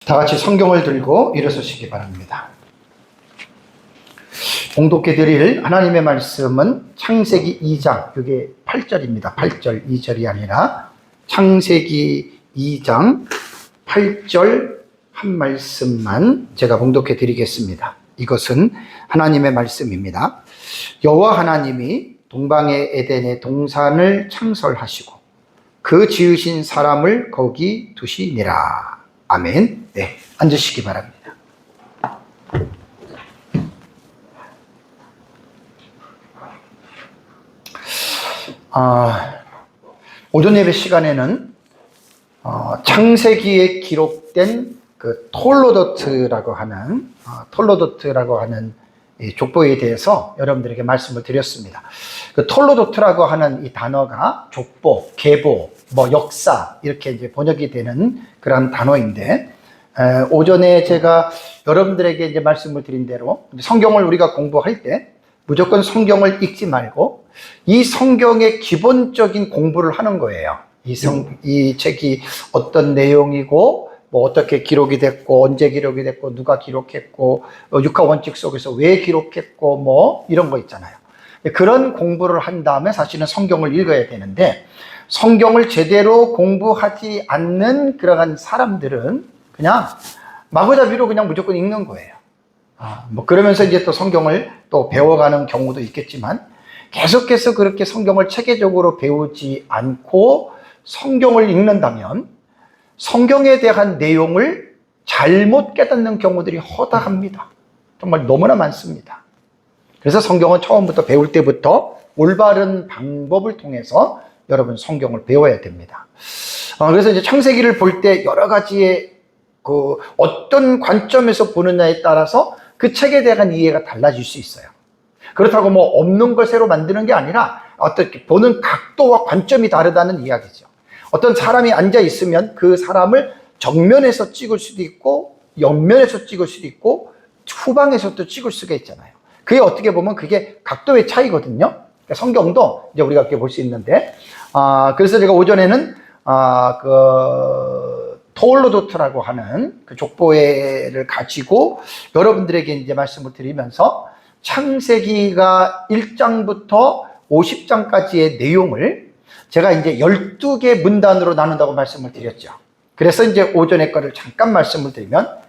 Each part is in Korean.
다 같이 성경을 들고 일어서시기 바랍니다. 봉독해 드릴 하나님의 말씀은 창세기 2장, 이게 8절입니다. 8절, 2절이 아니라 창세기 2장 8절 한 말씀만 제가 봉독해 드리겠습니다. 이것은 하나님의 말씀입니다. 여호와 하나님이 동방의 에덴의 동산을 창설하시고 그 지으신 사람을 거기 두시니라. 아멘. 네, 앉으시기 바랍니다. 오전 예배 시간에는 창세기에 기록된 그 톨로도트라고 하는 이 족보에 대해서 여러분들에게 말씀을 드렸습니다. 그 톨로도트라고 하는 이 단어가 족보, 계보, 역사 이렇게 이제 번역이 되는 그런 단어인데, 오전에 제가 여러분들에게 이제 말씀을 드린 대로 성경을 우리가 공부할 때 무조건 성경을 읽지 말고 이 성경의 기본적인 공부를 하는 거예요. 이 책이 어떤 내용이고 어떻게 기록이 됐고 언제 기록이 됐고 누가 기록했고 육하 원칙 속에서 왜 기록했고 이런 거 있잖아요. 그런 공부를 한 다음에 사실은 성경을 읽어야 되는데, 성경을 제대로 공부하지 않는 그러한 사람들은 그냥 마구잡이로 그냥 무조건 읽는 거예요. 그러면서 이제 또 성경을 또 배워가는 경우도 있겠지만, 계속해서 그렇게 성경을 체계적으로 배우지 않고 성경을 읽는다면 성경에 대한 내용을 잘못 깨닫는 경우들이 허다합니다. 정말 너무나 많습니다. 그래서 성경은 처음부터 배울 때부터 올바른 방법을 통해서 여러분 성경을 배워야 됩니다. 그래서 이제 창세기를 볼 때 여러 가지의 어떤 관점에서 보느냐에 따라서 그 책에 대한 이해가 달라질 수 있어요. 그렇다고 없는 걸 새로 만드는 게 아니라 어떻게 보는 각도와 관점이 다르다는 이야기죠. 어떤 사람이 앉아 있으면 그 사람을 정면에서 찍을 수도 있고 옆면에서 찍을 수도 있고 후방에서도 찍을 수가 있잖아요. 그게 어떻게 보면 그게 각도의 차이거든요. 그러니까 성경도 이제 우리가 그렇게 볼 수 있는데, 그래서 제가 오전에는 톨로도트라고 하는 그 족보를 가지고 여러분들에게 이제 말씀을 드리면서 창세기가 1장부터 50장까지의 내용을 제가 이제 12개 문단으로 나눈다고 말씀을 드렸죠. 그래서 이제 오전에 거를 잠깐 말씀을 드리면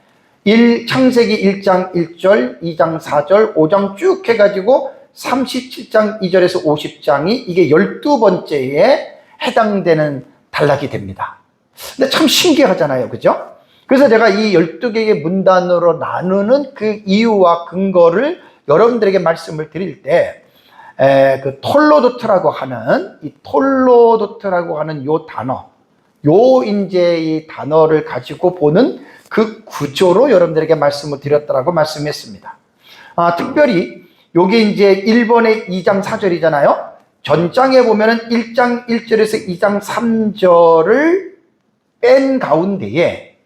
창세기 1장 1절, 2장 4절, 5장 쭉 해가지고 37장 2절에서 50장이 이게 12번째에 해당되는 단락이 됩니다. 근데 참 신기하잖아요. 그죠? 그래서 제가 이 12개의 문단으로 나누는 그 이유와 근거를 여러분들에게 말씀을 드릴 때, 그 톨로도트라고 하는 요 단어, 이제 이 단어를 가지고 보는 그 구조로 여러분들에게 말씀을 드렸다라고 말씀했습니다. 특별히 요게 이제 1번의 2장 4절이잖아요. 전장에 보면은 1장 1절에서 2장 3절을 뺀 가운데에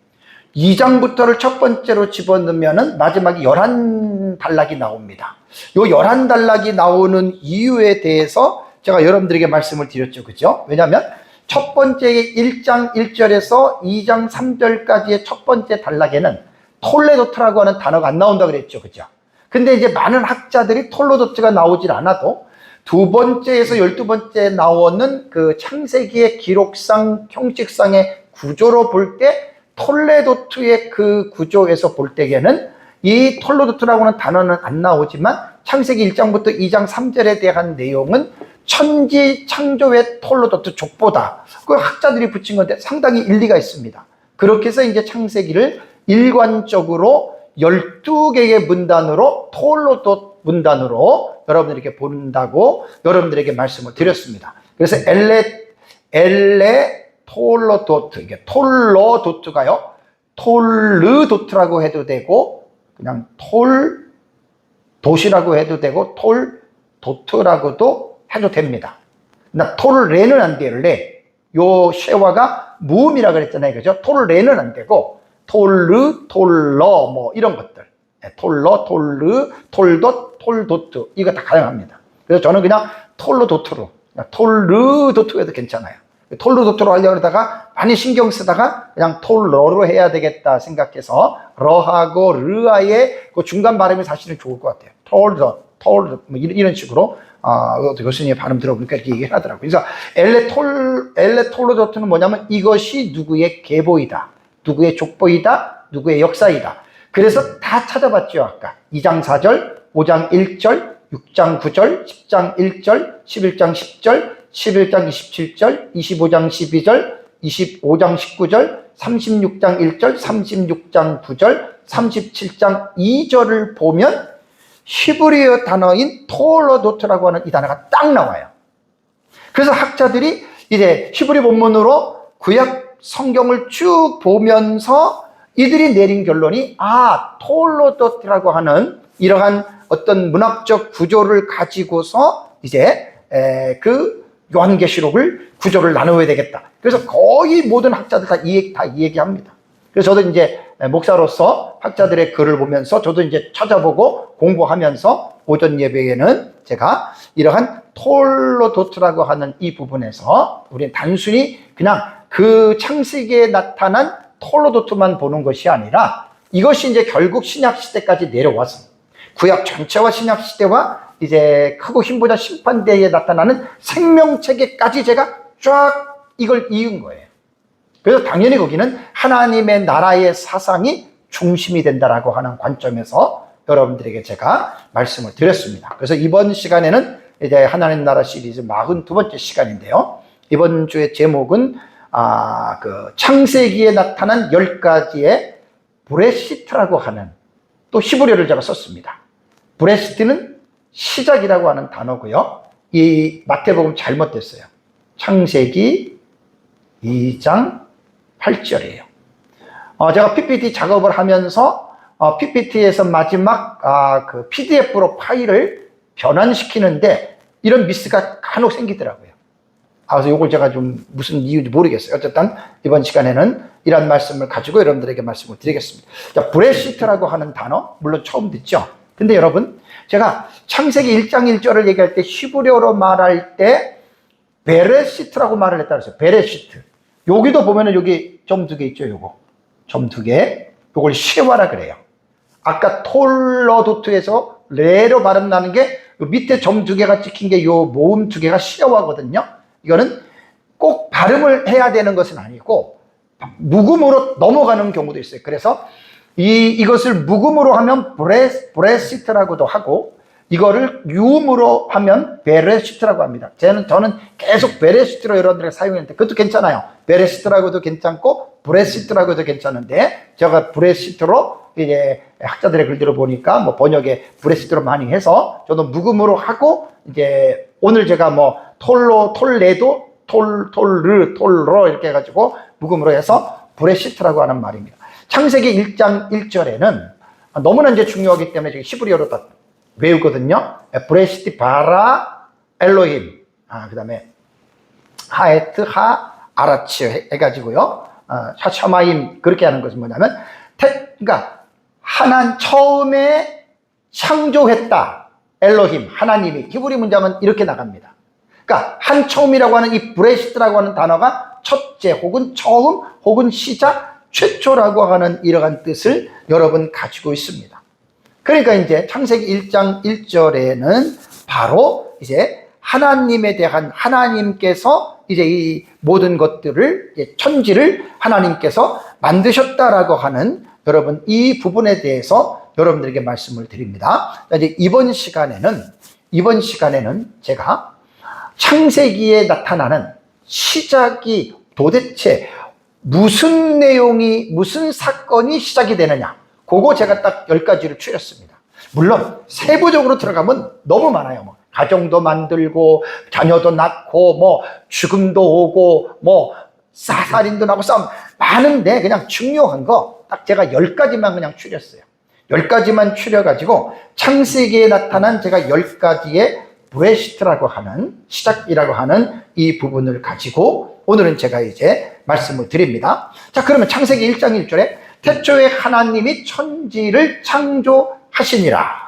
2장부터를 첫 번째로 집어넣으면은 마지막에 11단락이 나옵니다. 요 11단락이 나오는 이유에 대해서 제가 여러분들에게 말씀을 드렸죠. 그죠? 왜냐하면 첫 번째 1장 1절에서 2장 3절까지의 첫 번째 단락에는 톨레도트라고 하는 단어가 안 나온다 그랬죠. 그죠? 근데 이제 많은 학자들이 톨로도트가 나오질 않아도 두 번째에서 12번째 나오는 그 창세기의 기록상, 형식상의 구조로 볼 때 톨레도트의 그 구조에서 볼 때에는 이 톨로도트라고 하는 단어는 안 나오지만 창세기 1장부터 2장 3절에 대한 내용은 천지 창조의 톨로도트 족보다. 그 학자들이 붙인 건데 상당히 일리가 있습니다. 그렇게 해서 이제 창세기를 일관적으로 12개의 문단으로 톨로도트 문단으로 여러분들에게 본다고 여러분들에게 말씀을 드렸습니다. 그래서 톨로도트, 이게 톨로도트가요, 톨르도트라고 해도 되고, 그냥 톨도시라고 해도 되고, 톨도트라고도 해도 됩니다. 나 톨레는 안 돼요. 요 쉐와가 무음이라 그랬잖아요. 그죠? 톨레는 안 되고, 톨러, 이런 것들. 톨러, 톨르, 톨돛, 톨도트. 이거 다 가능합니다. 그래서 저는 그냥 톨로도트로, 톨르도트 해도 괜찮아요. 톨로도트로 하려고 그러다가 많이 신경 쓰다가 그냥 톨러로 해야 되겠다 생각해서 러하고 르아의 그 중간 발음이 사실은 좋을 것 같아요. 톨뭐 이런 식으로 교수님 발음 들어보니까 이렇게 얘기를 하더라고요. 그래서 엘레 톨로도트는 뭐냐면 이것이 누구의 계보이다, 누구의 족보이다, 누구의 역사이다. 그래서 다 찾아봤죠. 아까 2장 4절, 5장 1절, 6장 9절, 10장 1절, 11장 10절, 11장 27절, 25장 12절, 25장 19절, 36장 1절, 36장 9절, 37장 2절을 보면 히브리어 단어인 톨로도트라고 하는 이 단어가 딱 나와요. 그래서 학자들이 이제 히브리 본문으로 구약 성경을 쭉 보면서 이들이 내린 결론이 톨로도트라고 하는 이러한 어떤 문학적 구조를 가지고서 이제 그 요한계시록을 구조를 나누어야 되겠다. 그래서 거의 모든 학자들 다 이 얘기합니다. 그래서 저도 이제 목사로서 학자들의 글을 보면서 저도 이제 찾아보고 공부하면서 오전 예배에는 제가 이러한 톨로도트라고 하는 이 부분에서 우리는 단순히 그냥 그 창세기에 나타난 톨로도트만 보는 것이 아니라 이것이 이제 결국 신약 시대까지 내려와서 구약 전체와 신약 시대와 이제 크고 힘보다 심판대에 나타나는 생명체계까지 제가 쫙 이걸 이은 거예요. 그래서 당연히 거기는 하나님의 나라의 사상이 중심이 된다라고 하는 관점에서 여러분들에게 제가 말씀을 드렸습니다. 그래서 이번 시간에는 이제 하나님 나라 시리즈 42번째 시간인데요. 이번 주의 제목은 그 창세기에 나타난 10가지의 브레시트라고 하는 또 히브리어를 제가 썼습니다. 브레시트는 시작이라고 하는 단어고요. 이 마태복음 잘못됐어요. 창세기 2장 8절이에요. 제가 PPT 작업을 하면서 PPT에서 마지막 그 PDF로 파일을 변환시키는데 이런 미스가 간혹 생기더라고요. 그래서 이걸 제가 좀 무슨 이유인지 모르겠어요. 어쨌든 이번 시간에는 이런 말씀을 가지고 여러분들에게 말씀을 드리겠습니다. 자, 브레시트라고 하는 단어 물론 처음 듣죠. 근데 여러분 제가 창세기 1장 1절을 얘기할 때 히브리어로 말할 때 베레시트라고 말을 했다 그랬어요. 베레시트. 여기도 보면은 여기 점 2개 있죠. 요거 점 2개. 요걸 쉐와라 그래요. 아까 톨로도트에서 레로 발음 나는 게 밑에 점 2개가 찍힌 게 요 모음 2개가 쉐와거든요. 이거는 꼭 발음을 해야 되는 것은 아니고 묵음으로 넘어가는 경우도 있어요. 그래서 이것을 묵음으로 하면 브레시트라고도 하고 이거를 유음으로 하면 베레시트라고 합니다. 저는 계속 베레시트로 여러분들에게 사용했는데 그것도 괜찮아요. 베레시트라고도 괜찮고 브레시트라고도 괜찮은데 제가 브레시트로 이제 학자들의 글들을 보니까 뭐 번역에 브레시트로 많이 해서 저도 묵음으로 하고 이제 오늘 제가 뭐 톨레도 톨르 톨로 이렇게 해가지고 묵음으로 해서 브레시트라고 하는 말입니다. 창세기 1장 1절에는 너무나 이제 중요하기 때문에 제가 히브리어로 다 외우거든요. 브레시티 바라 엘로힘. 그 다음에 하에트 하 아라치 해가지고요. 샤샤마임 그렇게 하는 것은 뭐냐면 그러니까 처음에 창조했다. 엘로힘 하나님이 히브리 문장은 이렇게 나갑니다. 그러니까 처음이라고 하는 이 브레시트라고 하는 단어가 첫째 혹은 처음 혹은 시작 최초라고 하는 이러한 뜻을 여러분 가지고 있습니다. 그러니까 이제 창세기 1장 1절에는 바로 이제 하나님에 대한 하나님께서 이제 이 모든 것들을 이제 천지를 하나님께서 만드셨다라고 하는 여러분 이 부분에 대해서 여러분들에게 말씀을 드립니다. 이제 이번 시간에는 제가 창세기에 나타나는 시작이 도대체 무슨 내용이 무슨 사건이 시작이 되느냐 그거 제가 딱 10가지를 추렸습니다. 물론 세부적으로 들어가면 너무 많아요. 뭐 가정도 만들고 자녀도 낳고 뭐 죽음도 오고 뭐 살인도 나고 싸움 많은데 그냥 중요한 거 딱 제가 10가지만 그냥 추렸어요. 10가지만 추려가지고 창세기에 나타난 제가 10가지의 브레시트라고 하는 시작이라고 하는 이 부분을 가지고 오늘은 제가 이제 말씀을 드립니다. 자, 그러면 창세기 1장 1절에 태초에 하나님이 천지를 창조하시니라.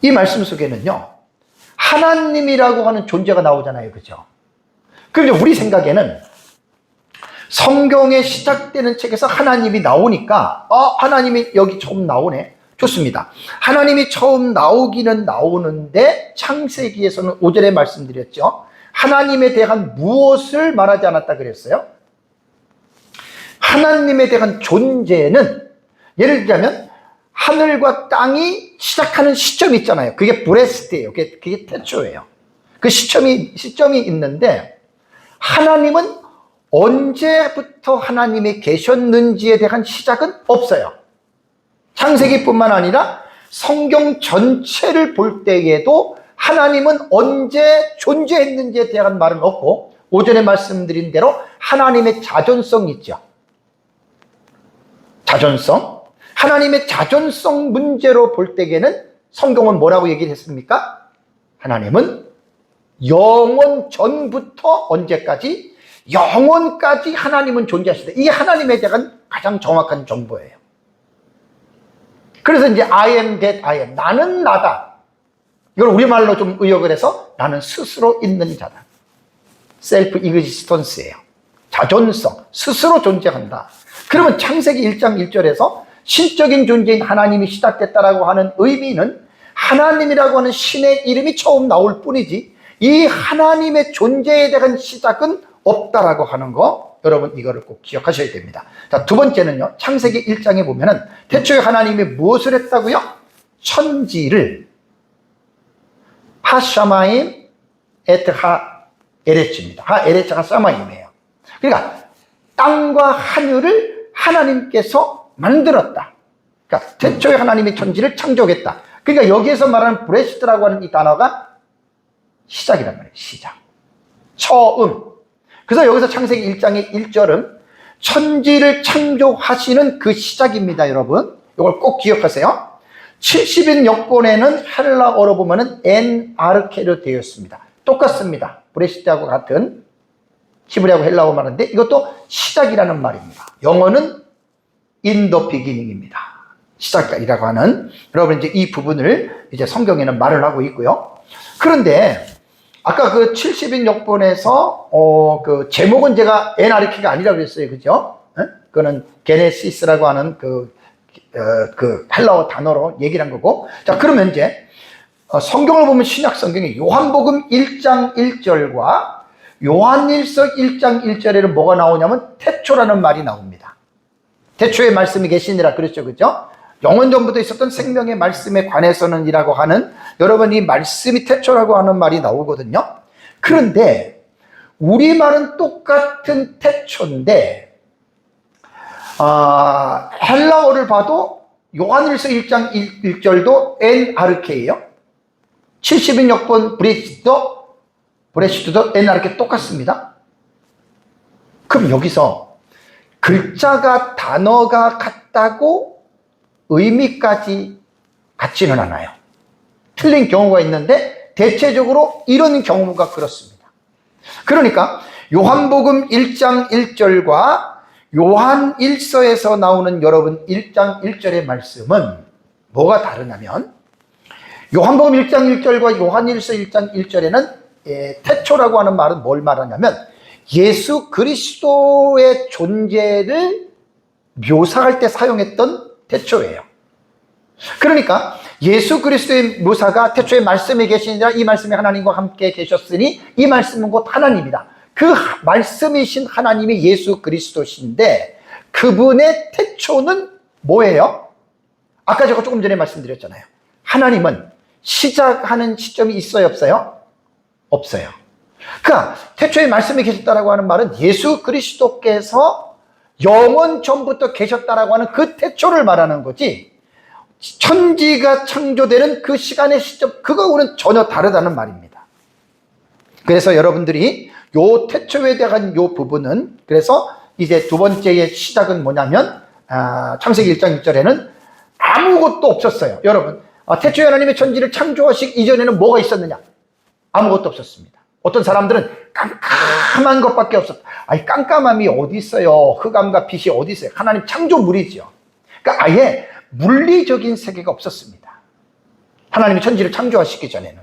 이 말씀 속에는요, 하나님이라고 하는 존재가 나오잖아요. 그죠? 그런데 우리 생각에는 성경에 시작되는 책에서 하나님이 나오니까 하나님이 여기 처음 나오네. 좋습니다. 하나님이 처음 나오기는 나오는데 창세기에서는 5절에 말씀드렸죠. 하나님에 대한 무엇을 말하지 않았다 그랬어요? 하나님에 대한 존재는 예를 들자면 하늘과 땅이 시작하는 시점이 있잖아요. 그게 브레스트예요. 그게 태초예요. 그 시점이 있는데 하나님은 언제부터 하나님이 계셨는지에 대한 시작은 없어요. 창세기뿐만 아니라 성경 전체를 볼 때에도 하나님은 언제 존재했는지에 대한 말은 없고, 오전에 말씀드린 대로 하나님의 자존성이 있죠. 자존성. 하나님의 자존성 문제로 볼 때에는 성경은 뭐라고 얘기를 했습니까? 하나님은 영원 전부터 언제까지? 영원까지 하나님은 존재하시다. 이게 하나님에 대한 가장 정확한 정보예요. 그래서 이제 I am that I am. 나는 나다. 이걸 우리말로 좀 의역을 해서 나는 스스로 있는 자다. 셀프 이그지스턴스예요. 자존성. 스스로 존재한다. 그러면 창세기 1장 1절에서 신적인 존재인 하나님이 시작됐다라고 하는 의미는 하나님이라고 하는 신의 이름이 처음 나올 뿐이지 이 하나님의 존재에 대한 시작은 없다라고 하는 거, 여러분 이거를 꼭 기억하셔야 됩니다. 자, 두 번째는요, 창세기 1장에 보면은 태초에 하나님이 무엇을 했다고요? 천지를 하샤마임 에트 하 에레츠입니다. 하 에레츠가 사마임이에요. 그러니까 땅과 하늘을 하나님께서 만들었다. 그러니까 태초에 하나님이 천지를 창조했다. 그러니까 여기에서 말하는 브레시트라고 하는 이 단어가 시작이란 말이에요. 시작. 처음. 그래서 여기서 창세기 1장의 1절은 천지를 창조하시는 그 시작입니다, 여러분. 이걸 꼭 기억하세요. 70인 역본에는 헬라어로 보면은 엔 아르케로 되어 있습니다. 똑같습니다. 브레시트하고 같은 히브리하고 헬라어 말인데 이것도 시작이라는 말입니다. 영어는 in the beginning입니다. 시작이라고 하는, 여러분 이제 이 부분을 이제 성경에는 말을 하고 있고요. 그런데 아까 그 70인 역본에서 그 제목은 제가 NRK가 아니라고 그랬어요. 그죠? 그거는 게네시스라고 하는 그 헬라어 단어로 얘기를 한 거고. 자, 그러면 이제 성경을 보면 신약 성경에 요한복음 1장 1절과 요한일서 1장 1절에는 뭐가 나오냐면 태초라는 말이 나옵니다. 태초에 말씀이 계시니라 그랬죠. 그죠? 영원 전부터 있었던 생명의 말씀에 관해서는 이라고 하는, 여러분 이 말씀이 태초라고 하는 말이 나오거든요. 그런데 우리말은 똑같은 태초인데 헬라어를 봐도 요한일서 1장 1절도 엔 아르케예요. 70인 역본 브레시트도 엔 아르케 똑같습니다. 그럼 여기서 글자가 단어가 같다고 의미까지 같지는 않아요. 틀린 경우가 있는데 대체적으로 이런 경우가 그렇습니다. 그러니까 요한복음 1장 1절과 요한 1서에서 나오는 여러분 1장 1절의 말씀은 뭐가 다르냐면, 요한복음 1장 1절과 요한 1서 1장 1절에는 태초라고 하는 말은 뭘 말하냐면 예수 그리스도의 존재를 묘사할 때 사용했던 태초예요. 그러니까 예수 그리스도의 묘사가 태초에 말씀이 계시니라 이 말씀이 하나님과 함께 계셨으니 이 말씀은 곧 하나님이다. 그 말씀이신 하나님이 예수 그리스도신데 그분의 태초는 뭐예요? 아까 제가 조금 전에 말씀드렸잖아요. 하나님은 시작하는 시점이 있어요, 없어요? 없어요. 그러니까 태초에 말씀이 계셨다라고 하는 말은 예수 그리스도께서 영원 전부터 계셨다라고 하는 그 태초를 말하는 거지, 천지가 창조되는 그 시간의 시점, 그거하고는 전혀 다르다는 말입니다. 그래서 여러분들이 요 태초에 대한 요 부분은, 그래서 이제 두 번째의 시작은 뭐냐면 창세기 1장 1절에는 아무것도 없었어요. 여러분, 태초에 하나님의 천지를 창조하시기 이전에는 뭐가 있었느냐? 아무것도 없었습니다. 어떤 사람들은 깜깜한 것밖에 없었다. 아니, 깜깜함이 어디 있어요? 흑암과 빛이 어디 있어요? 하나님 창조물이죠. 그러니까 아예 물리적인 세계가 없었습니다. 하나님이 천지를 창조하시기 전에는.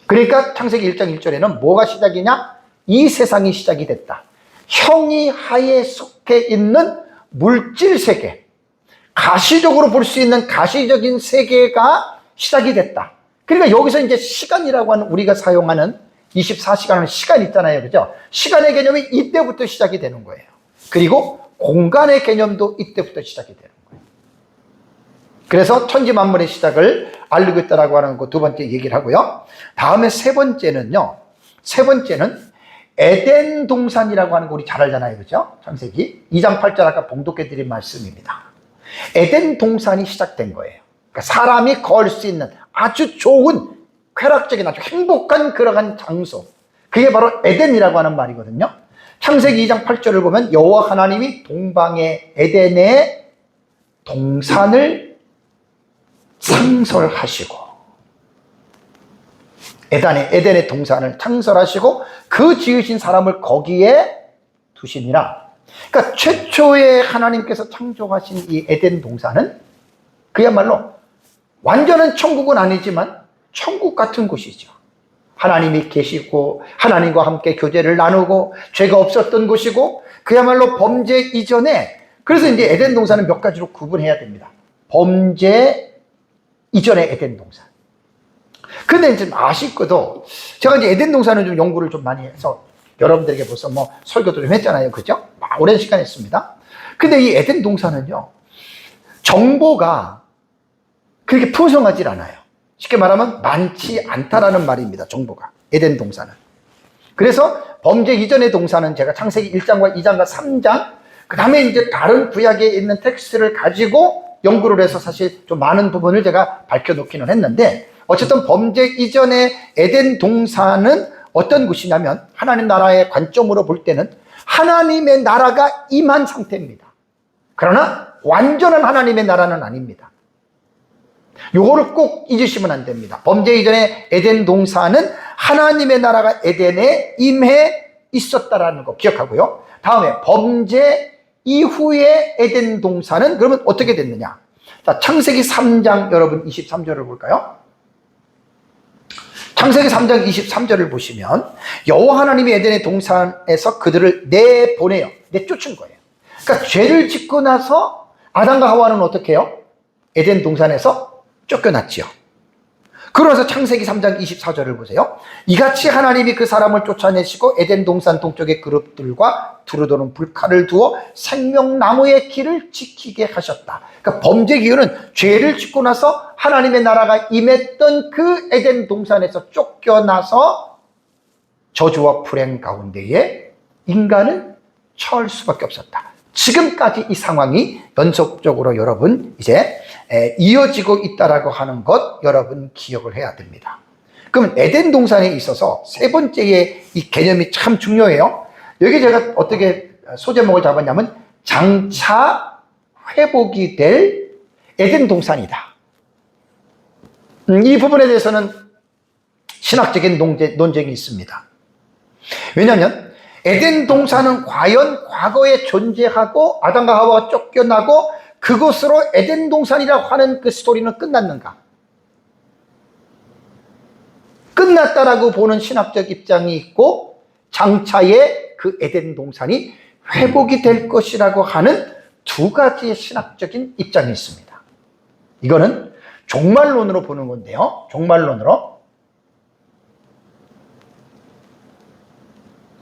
그러니까 창세기 1장 1절에는 뭐가 시작이냐? 이 세상이 시작이 됐다. 형이 하에 속해 있는 물질 세계, 가시적으로 볼 수 있는 가시적인 세계가 시작이 됐다. 그러니까 여기서 이제 시간이라고 하는 우리가 사용하는 24시간은 시간 있잖아요. 그죠? 시간의 개념이 이때부터 시작이 되는 거예요. 그리고 공간의 개념도 이때부터 시작이 되는 거예요. 그래서 천지 만물의 시작을 알리고 있다라고 하는 거 두 번째 얘기를 하고요. 다음에 세 번째는요. 세 번째는 에덴 동산이라고 하는 거 우리 잘 알잖아요. 그죠? 창세기 2장 8절 아까 봉독해 드린 말씀입니다. 에덴 동산이 시작된 거예요. 그러니까 사람이 걸 수 있는 아주 좋은 쾌락적인 아주 행복한 그러한 장소. 그게 바로 에덴이라고 하는 말이거든요. 창세기 2장 8절을 보면 여호와 하나님이 동방의 에덴에 동산을 창설하시고 에덴의 동산을 창설하시고 그 지으신 사람을 거기에 두시니라. 그러니까 최초의 하나님께서 창조하신 이 에덴 동산은 그야말로 완전한 천국은 아니지만 천국 같은 곳이죠. 하나님이 계시고 하나님과 함께 교제를 나누고 죄가 없었던 곳이고 그야말로 범죄 이전에, 그래서 이제 에덴 동산은 몇 가지로 구분해야 됩니다. 범죄 이전의 에덴 동산. 근데 좀 아쉽고도 제가 이제 에덴 동산은 좀 연구를 좀 많이 해서 여러분들에게 벌써 뭐 설교도 좀 했잖아요. 그죠? 오랜 시간 했습니다. 근데 이 에덴 동산은요, 정보가 그렇게 풍성하질 않아요. 쉽게 말하면 많지 않다라는 말입니다. 정보가. 에덴 동산은. 그래서 범죄 이전의 동산은 제가 창세기 1장과 2장과 3장, 그 다음에 이제 다른 구약에 있는 텍스트를 가지고 연구를 해서 사실 좀 많은 부분을 제가 밝혀놓기는 했는데, 어쨌든 범죄 이전의 에덴 동산은 어떤 곳이냐면 하나님 나라의 관점으로 볼 때는 하나님의 나라가 임한 상태입니다. 그러나 완전한 하나님의 나라는 아닙니다. 요거를 꼭 잊으시면 안 됩니다. 범죄 이전의 에덴 동산은 하나님의 나라가 에덴에 임해 있었다라는 거 기억하고요. 다음에 범죄 이후의 에덴 동산은 그러면 어떻게 됐느냐? 자, 창세기 3장 여러분 23절을 볼까요? 창세기 3장 23절을 보시면 여호와 하나님이 에덴의 동산에서 그들을 내보내요. 내쫓은 거예요. 그러니까 죄를 짓고 나서 아담과 하와는 어떻게 해요? 에덴 동산에서 쫓겨났지요. 그러면서 창세기 3장 24절을 보세요. 이같이 하나님이 그 사람을 쫓아내시고 에덴 동산 동쪽의 그룹들과 두루도는 불칼을 두어 생명나무의 길을 지키게 하셨다. 그러니까 범죄 기운은 죄를 짓고 나서 하나님의 나라가 임했던 그 에덴 동산에서 쫓겨나서 저주와 불행 가운데에 인간은 처할 수밖에 없었다. 지금까지 이 상황이 연속적으로 여러분 이제 이어지고 있다라고 하는 것 여러분 기억을 해야 됩니다. 그럼 에덴 동산에 있어서 세 번째의 이 개념이 참 중요해요. 여기 제가 어떻게 소제목을 잡았냐면 장차 회복이 될 에덴 동산이다. 이 부분에 대해서는 신학적인 논쟁이 있습니다. 왜냐하면 에덴 동산은 과연 과거에 존재하고 아담과 하와가 쫓겨나고 그것으로 에덴 동산이라고 하는 그 스토리는 끝났는가? 끝났다라고 보는 신학적 입장이 있고 장차에 그 에덴 동산이 회복이 될 것이라고 하는 두 가지의 신학적인 입장이 있습니다. 이거는 종말론으로 보는 건데요. 종말론으로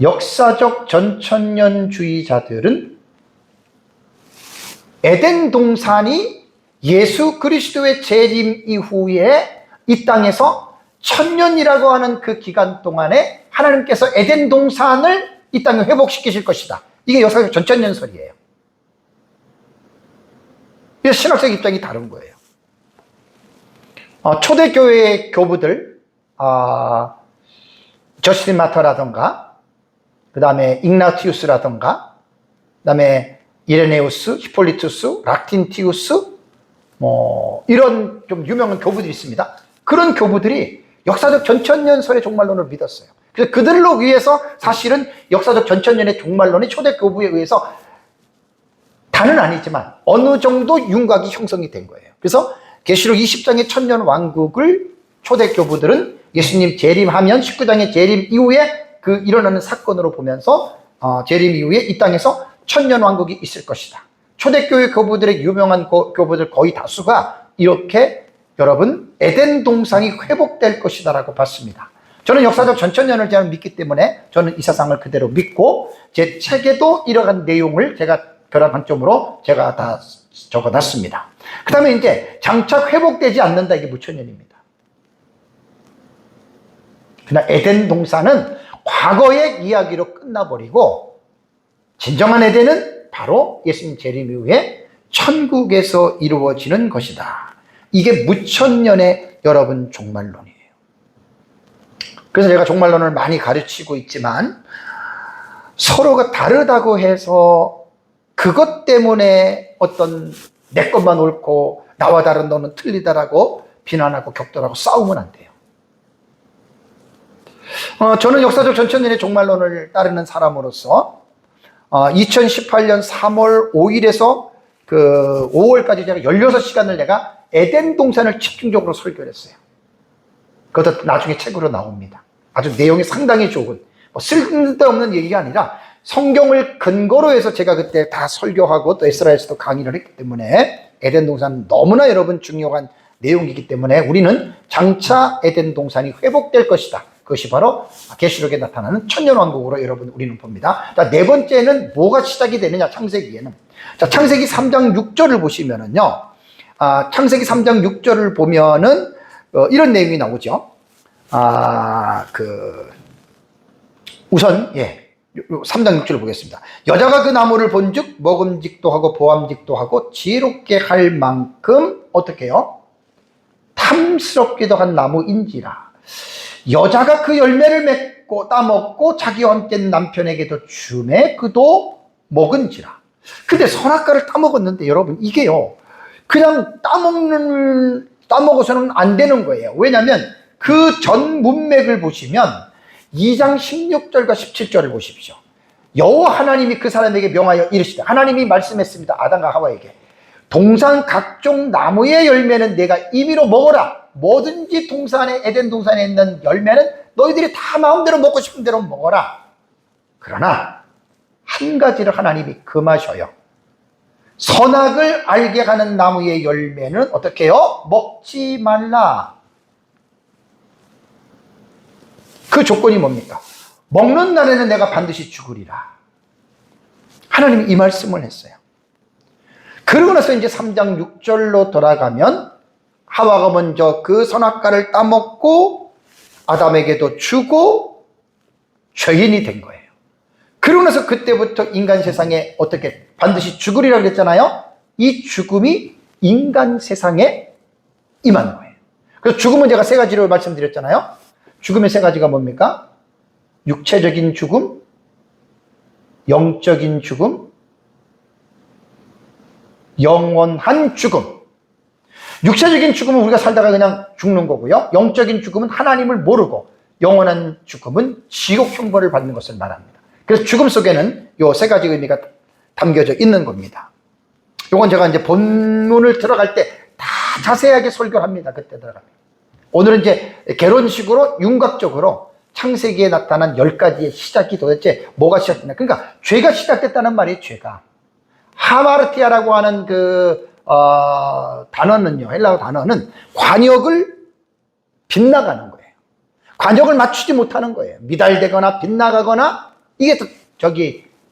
역사적 전천년주의자들은 에덴 동산이 예수 그리스도의 재림 이후에 이 땅에서 1000년이라고 하는 그 기간 동안에 하나님께서 에덴 동산을 이 땅에 회복시키실 것이다. 이게 역사적 전천년설이에요. 이 신학적 입장이 다른 거예요. 초대교회의 교부들, 저스틴 마터라던가 그 다음에 ig나티우스라던가 그 다음에 이레네우스, 히폴리투스, 락틴티우스 이런 좀 유명한 교부들이 있습니다. 그런 교부들이 역사적 전천년설의 종말론을 믿었어요. 그래서 그들로 의해서 사실은 역사적 전천년의 종말론이 초대 교부에 의해서 다는 아니지만 어느 정도 윤곽이 형성이 된 거예요. 그래서 계시록 20장의 천년 왕국을 초대 교부들은 예수님 재림하면 19장의 재림 이후에 그 일어나는 사건으로 보면서 재림 이후에 이 땅에서 천년왕국이 있을 것이다. 초대교회 교부들의 유명한 교부들 거의 다수가 이렇게 여러분 에덴 동산이 회복될 것이다 라고 봤습니다. 저는 역사적 전천년을 제가 믿기 때문에 저는 이 사상을 그대로 믿고 제 책에도 이러한 내용을 제가 그런 관점으로 제가 다 적어놨습니다. 그 다음에 이제 장차 회복되지 않는다, 이게 무천년입니다. 그냥 에덴 동산은 과거의 이야기로 끝나버리고 진정한 에덴은 바로 예수님 재림 이후에 천국에서 이루어지는 것이다. 이게 무천년의 여러분 종말론이에요. 그래서 제가 종말론을 많이 가르치고 있지만 서로가 다르다고 해서 그것 때문에 어떤 내 것만 옳고 나와 다른 너는 틀리다라고 비난하고 격돌하고 싸우면 안 돼요. 저는 역사적 전천년의 종말론을 따르는 사람으로서 2018년 3월 5일에서 그 5월까지 제가 16시간을 내가 에덴 동산을 집중적으로 설교를 했어요. 그것도 나중에 책으로 나옵니다. 아주 내용이 상당히 좋은, 뭐 쓸데없는 얘기가 아니라 성경을 근거로 해서 제가 그때 다 설교하고 또 에스라에서도 강의를 했기 때문에 에덴 동산은 너무나 여러분 중요한 내용이기 때문에 우리는 장차 에덴 동산이 회복될 것이다. 그것이 바로 계시록에 나타나는 천년왕국으로 여러분 우리는 봅니다. 자, 네 번째는 뭐가 시작이 되느냐, 창세기에는. 자, 창세기 3장 6절을 보시면은요, 창세기 3장 6절을 보면은 이런 내용이 나오죠. 우선 3장 6절을 보겠습니다. 여자가 그 나무를 본즉 먹음직도 하고 보암직도 하고 지혜롭게 할 만큼 어떻게 해요? 탐스럽기도 한 나무인지라. 여자가 그 열매를 맺고 따먹고 자기와 함께 남편에게도 주매 그도 먹은지라. 근데 선악과를 따먹었는데 여러분 이게요, 그냥 따먹어서는 안 되는 거예요. 왜냐하면 그 전 문맥을 보시면 2장 16절과 17절을 보십시오. 여호와 하나님이 그 사람에게 명하여 이르시되, 하나님이 말씀했습니다. 아담과 하와에게 동산 각종 나무의 열매는 내가 임의로 먹어라. 뭐든지 동산에, 에덴 동산에 있는 열매는 너희들이 다 마음대로 먹고 싶은 대로 먹어라. 그러나 한 가지를 하나님이 금하셔요. 선악을 알게 하는 나무의 열매는 어떻게 해요? 먹지 말라. 그 조건이 뭡니까? 먹는 날에는 내가 반드시 죽으리라. 하나님이 이 말씀을 했어요. 그러고 나서 이제 3장 6절로 돌아가면 하와가 먼저 그 선악과를 따먹고 아담에게도 주고 죄인이 된 거예요. 그러고 나서 그때부터 인간 세상에 어떻게 반드시 죽으리라고 그랬잖아요. 이 죽음이 인간 세상에 임한 거예요. 그래서 죽음은 제가 세 가지로 말씀드렸잖아요. 죽음의 세 가지가 뭡니까? 육체적인 죽음, 영적인 죽음, 영원한 죽음. 육체적인 죽음은 우리가 살다가 그냥 죽는 거고요. 영적인 죽음은 하나님을 모르고, 영원한 죽음은 지옥 형벌을 받는 것을 말합니다. 그래서 죽음 속에는 요 세 가지 의미가 담겨져 있는 겁니다. 요건 제가 이제 본문을 들어갈 때 다 자세하게 설교를 합니다. 그때 들어가면. 오늘은 이제 개론식으로 윤곽적으로 창세기에 나타난 10가지의 시작이 도대체 뭐가 시작됐나. 그러니까 죄가 시작됐다는 말이에요. 죄가. 하마르티아라고 하는 단어는요, 헬라어 단어는 관역을 빗나가는 거예요. 관역을 맞추지 못하는 거예요. 미달되거나 빗나가거나, 이게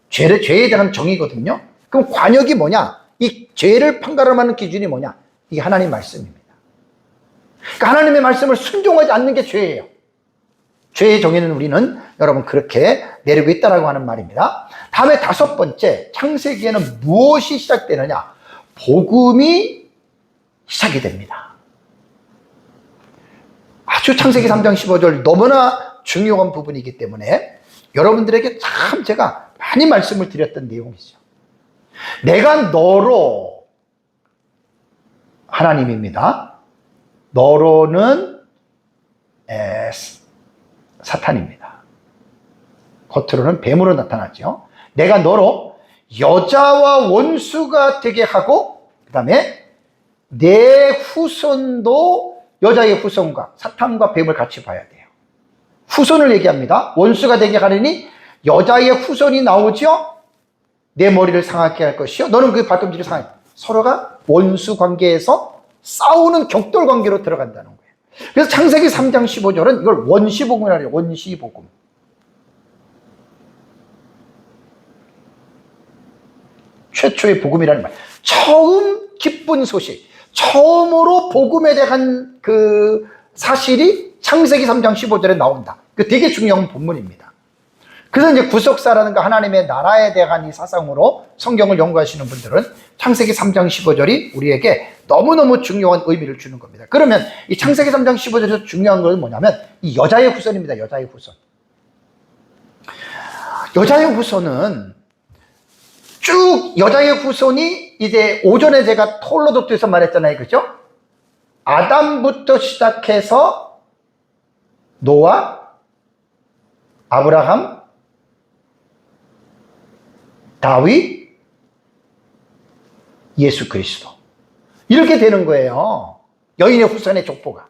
죄에 대한 정의거든요. 그럼 관역이 뭐냐? 이 죄를 판가름하는 기준이 뭐냐? 이게 하나님 말씀입니다. 그러니까 하나님의 말씀을 순종하지 않는 게 죄예요. 죄의 정의는 우리는 여러분 그렇게 내리고 있다라고 하는 말입니다. 다음에 다섯 번째, 창세기에는 무엇이 시작되느냐? 복음이 시작이 됩니다. 아주 창세기 3장 15절 너무나 중요한 부분이기 때문에 여러분들에게 참 제가 많이 말씀을 드렸던 내용이죠. 내가 너로, 하나님입니다. 너로는 사탄입니다. 겉으로는 뱀으로 나타나죠. 내가 너로 여자와 원수가 되게 하고, 그 다음에 내 후손도 여자의 후손과 사탄과 뱀을 같이 봐야 돼요. 후손을 얘기합니다. 원수가 되게 하려니 여자의 후손이 나오죠. 내 머리를 상하게 할 것이요 너는 그 발꿈치를 상하게. 서로가 원수 관계에서 싸우는 격돌 관계로 들어간다는 거예요. 그래서 창세기 3장 15절은 이걸 원시복음이라고 해요. 원시복음. 최초의 복음이라는 말. 처음 기쁜 소식, 처음으로 복음에 대한 그 사실이 창세기 3장 15절에 나온다. 그 되게 중요한 본문입니다. 그래서 이제 구속사라든가 하나님의 나라에 대한 이 사상으로 성경을 연구하시는 분들은 창세기 3장 15절이 우리에게 너무너무 중요한 의미를 주는 겁니다. 그러면 이 창세기 3장 15절에서 중요한 건 뭐냐면 이 여자의 후손입니다. 여자의 후손. 여자의 후손은 쭉 여자의 후손이 이제 오전에 제가 톨로도트에서 말했잖아요. 그죠? 아담부터 시작해서 노아, 아브라함, 다윗, 예수 그리스도. 이렇게 되는 거예요. 여인의 후손의 족보가.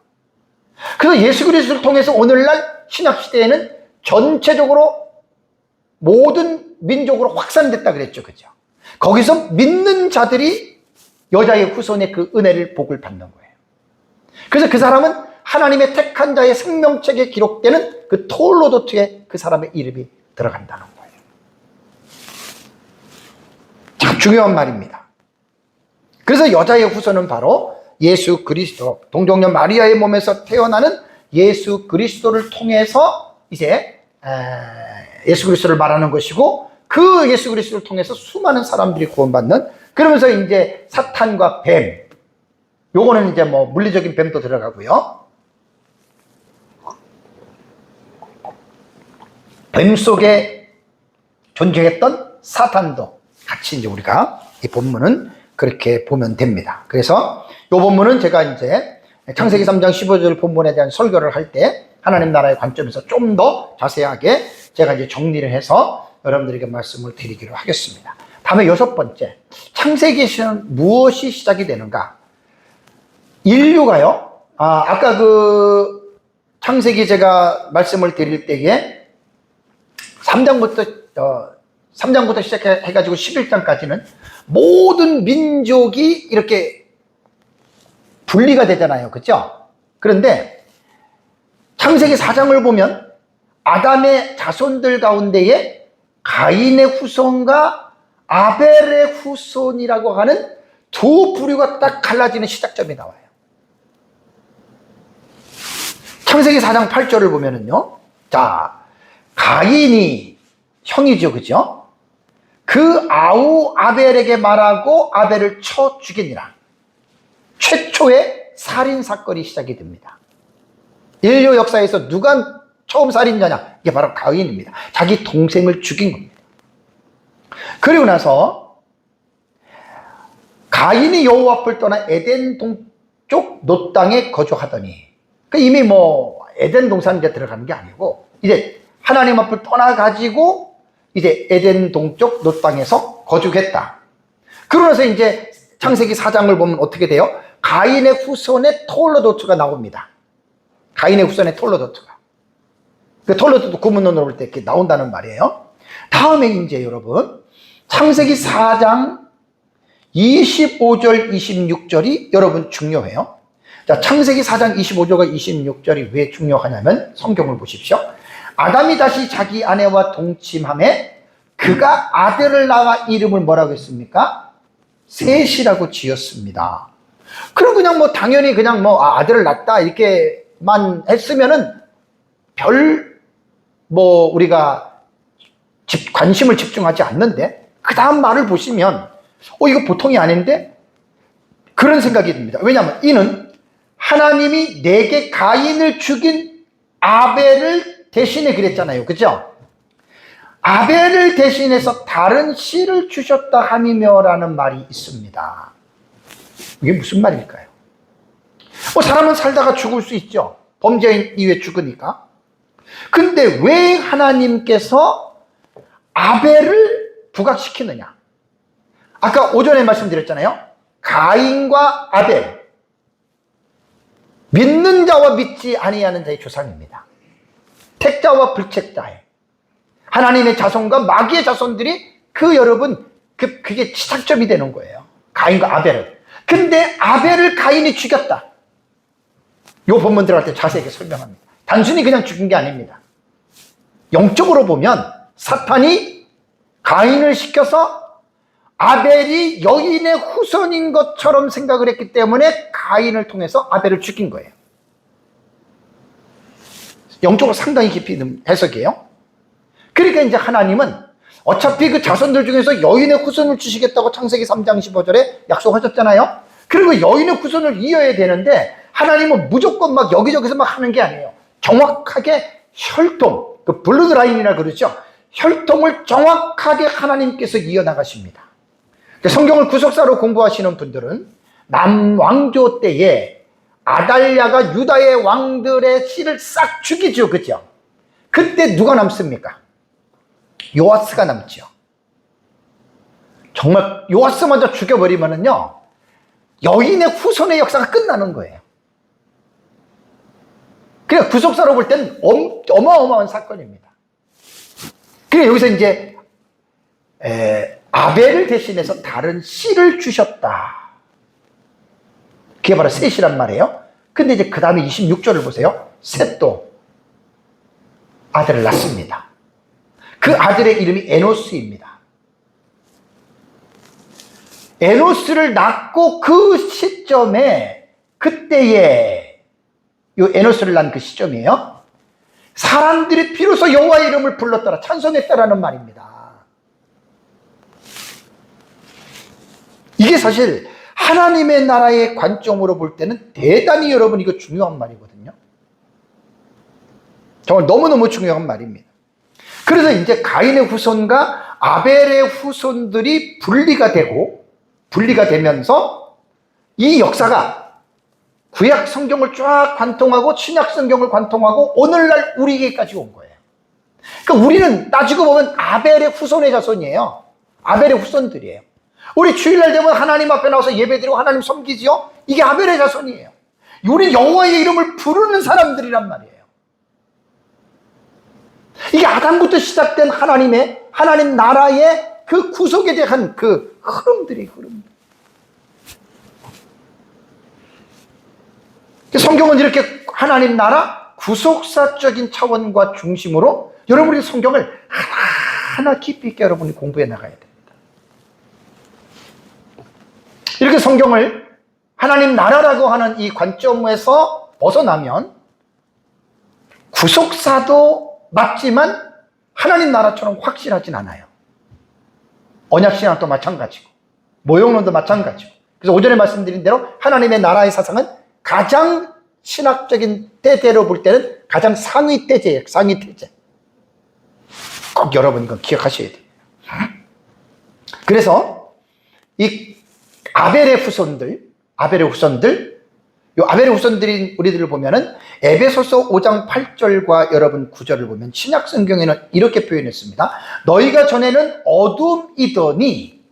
그래서 예수 그리스도를 통해서 오늘날 신약시대에는 전체적으로 모든 민족으로 확산됐다 그랬죠. 그죠? 거기서 믿는 자들이 여자의 후손의 그 은혜를 복을 받는 거예요. 그래서 그 사람은 하나님의 택한 자의 생명책에 기록되는 그 톨로도트에 그 사람의 이름이 들어간다는 거예요. 참 중요한 말입니다. 그래서 여자의 후손은 바로 예수 그리스도, 동정녀 마리아의 몸에서 태어나는 예수 그리스도를 통해서 이제 예수 그리스도를 말하는 것이고, 그 예수 그리스도를 통해서 수많은 사람들이 구원받는, 그러면서 이제 사탄과 뱀, 요거는 이제 뭐 물리적인 뱀도 들어가고요. 뱀 속에 존재했던 사탄도 같이 이제 우리가 이 본문은 그렇게 보면 됩니다. 그래서 이 본문은 제가 이제 창세기 3장 15절 본문에 대한 설교를 할 때 하나님 나라의 관점에서 좀 더 자세하게 제가 이제 정리를 해서 여러분들에게 말씀을 드리기로 하겠습니다. 다음에 6번째, 창세기에서는 무엇이 시작이 되는가? 인류가요, 아까 그 창세기 제가 말씀을 드릴 때에 3장부터 시작해가지고 11장까지는 모든 민족이 이렇게 분리가 되잖아요. 그죠? 그런데 창세기 4장을 보면 아담의 자손들 가운데에 가인의 후손과 아벨의 후손이라고 하는 두 부류가 딱 갈라지는 시작점이 나와요. 창세기 4장 8절을 보면은요, 자, 가인이 형이죠. 그죠? 그 아우 아벨에게 말하고 아벨을 쳐 죽이니라. 최초의 살인사건이 시작이 됩니다. 인류 역사에서 누가 처음 살인자냐? 이게 바로 가인입니다. 자기 동생을 죽인 겁니다. 그리고 나서 가인이 여호와 앞을 떠나 에덴 동쪽 놋 땅에 거주하더니, 이미 뭐 에덴 동산 이제 들어가는 게 아니고 이제 하나님 앞을 떠나가지고 이제 에덴 동쪽 놋 땅에서 거주했다. 그러면서 이제 창세기 4장을 보면 어떻게 돼요? 가인의 후손의 톨로도트가 나옵니다. 가인의 후손의 톨로도트가. 그 톨로도트 구문론으로 볼 때 이렇게 나온다는 말이에요. 다음에 이제 여러분, 창세기 4장 25절, 26절이 여러분 중요해요. 자, 창세기 4장 25절과 26절이 왜 중요하냐면 성경을 보십시오. 아담이 다시 자기 아내와 동침함에 그가 아들을 낳아 이름을 뭐라고 했습니까? 셋이라고 지었습니다. 그럼 그냥 뭐 당연히 그냥 뭐 아들을 낳았다 이렇게만 했으면은 별 뭐 우리가 관심을 집중하지 않는데, 그 다음 말을 보시면 이거 보통이 아닌데? 그런 생각이 듭니다. 왜냐하면 이는 하나님이 내게 가인을 죽인 아벨을 대신해 그랬잖아요. 그죠? 아벨을 대신해서 다른 씨를 주셨다 함이며라는 말이 있습니다. 이게 무슨 말일까요? 사람은 살다가 죽을 수 있죠. 범죄인 이후에 죽으니까. 근데 왜 하나님께서 아벨을 부각시키느냐? 아까 오전에 말씀드렸잖아요. 가인과 아벨, 믿는 자와 믿지 아니하는 자의 조상입니다. 택자와 불책자의 하나님의 자손과 마귀의 자손들이 여러분 그게 시작점이 되는 거예요. 가인과 아벨은. 근데 아벨을 가인이 죽였다. 요 본문 들어갈 때 자세하게 설명합니다. 단순히 그냥 죽인 게 아닙니다. 영적으로 보면 사탄이 가인을 시켜서 아벨이 여인의 후손인 것처럼 생각을 했기 때문에 가인을 통해서 아벨을 죽인 거예요. 영적으로 상당히 깊이 있는 해석이에요. 그러니까 이제 하나님은 어차피 그 자손들 중에서 여인의 후손을 주시겠다고 창세기 3장 15절에 약속하셨잖아요. 그리고 여인의 후손을 이어야 되는데 하나님은 무조건 막 여기저기서 막 하는 게 아니에요. 정확하게 혈통, 그 블루드라인이라 그러죠. 혈통을 정확하게 하나님께서 이어나가십니다. 성경을 구속사로 공부하시는 분들은 남왕조 때에 아달랴가 유다의 왕들의 씨를 싹 죽이죠. 그죠? 그때 누가 남습니까? 요아스가 남죠. 정말 요아스 먼저 죽여버리면은요, 여인의 후손의 역사가 끝나는 거예요. 그냥 구속사로 볼 때는 어마어마한 사건입니다. 그래 여기서 이제 아벨을 대신해서 다른 씨를 주셨다. 그게 바로 셋이란 말이에요. 근데 이제 그 다음에 26절을 보세요. 셋도 아들을 낳습니다. 그 아들의 이름이 에노스입니다. 에노스를 낳고 그 시점에, 그때에 요 에노스를 낳은 그 시점이에요. 사람들이 비로소 여호와의 이름을 불렀더라, 찬송했다라는 말입니다. 이게 사실 하나님의 나라의 관점으로 볼 때는 대단히 여러분 이거 중요한 말이거든요. 정말 너무너무 중요한 말입니다. 그래서 이제 가인의 후손과 아벨의 후손들이 분리가 되면서 이 역사가 구약 성경을 쫙 관통하고 신약 성경을 관통하고 오늘날 우리에게까지 온 거예요. 그러니까 우리는 따지고 보면 아벨의 후손의 자손이에요. 아벨의 후손들이에요. 우리 주일날 되면 하나님 앞에 나와서 예배드리고 하나님 섬기지요. 이게 아벨의 자손이에요. 우리 여호와의 이름을 부르는 사람들이란 말이에요. 이게 아담부터 시작된 하나님 나라의 그 구속에 대한 그 흐름들이. 성경은 이렇게 하나님 나라 구속사적인 차원과 중심으로 여러분이 성경을 하나하나 깊이 있게 여러분이 공부해 나가야 됩니다. 이렇게 성경을 하나님 나라라고 하는 이 관점에서 벗어나면 구속사도 맞지만 하나님 나라처럼 확실하진 않아요. 언약신앙도 마찬가지고 모형론도 마찬가지고. 그래서 오전에 말씀드린 대로 하나님의 나라의 사상은 가장 신학적인 때대로 볼 때는 가장 상위 태제예요. 상위 태제. 꼭 여러분 이거 기억하셔야 돼요. 그래서 이 아벨의 후손들인 우리들을 보면은 에베소서 5장 8절과 여러분 9절을 보면 신약 성경에는 이렇게 표현했습니다. 너희가 전에는 어둠이더니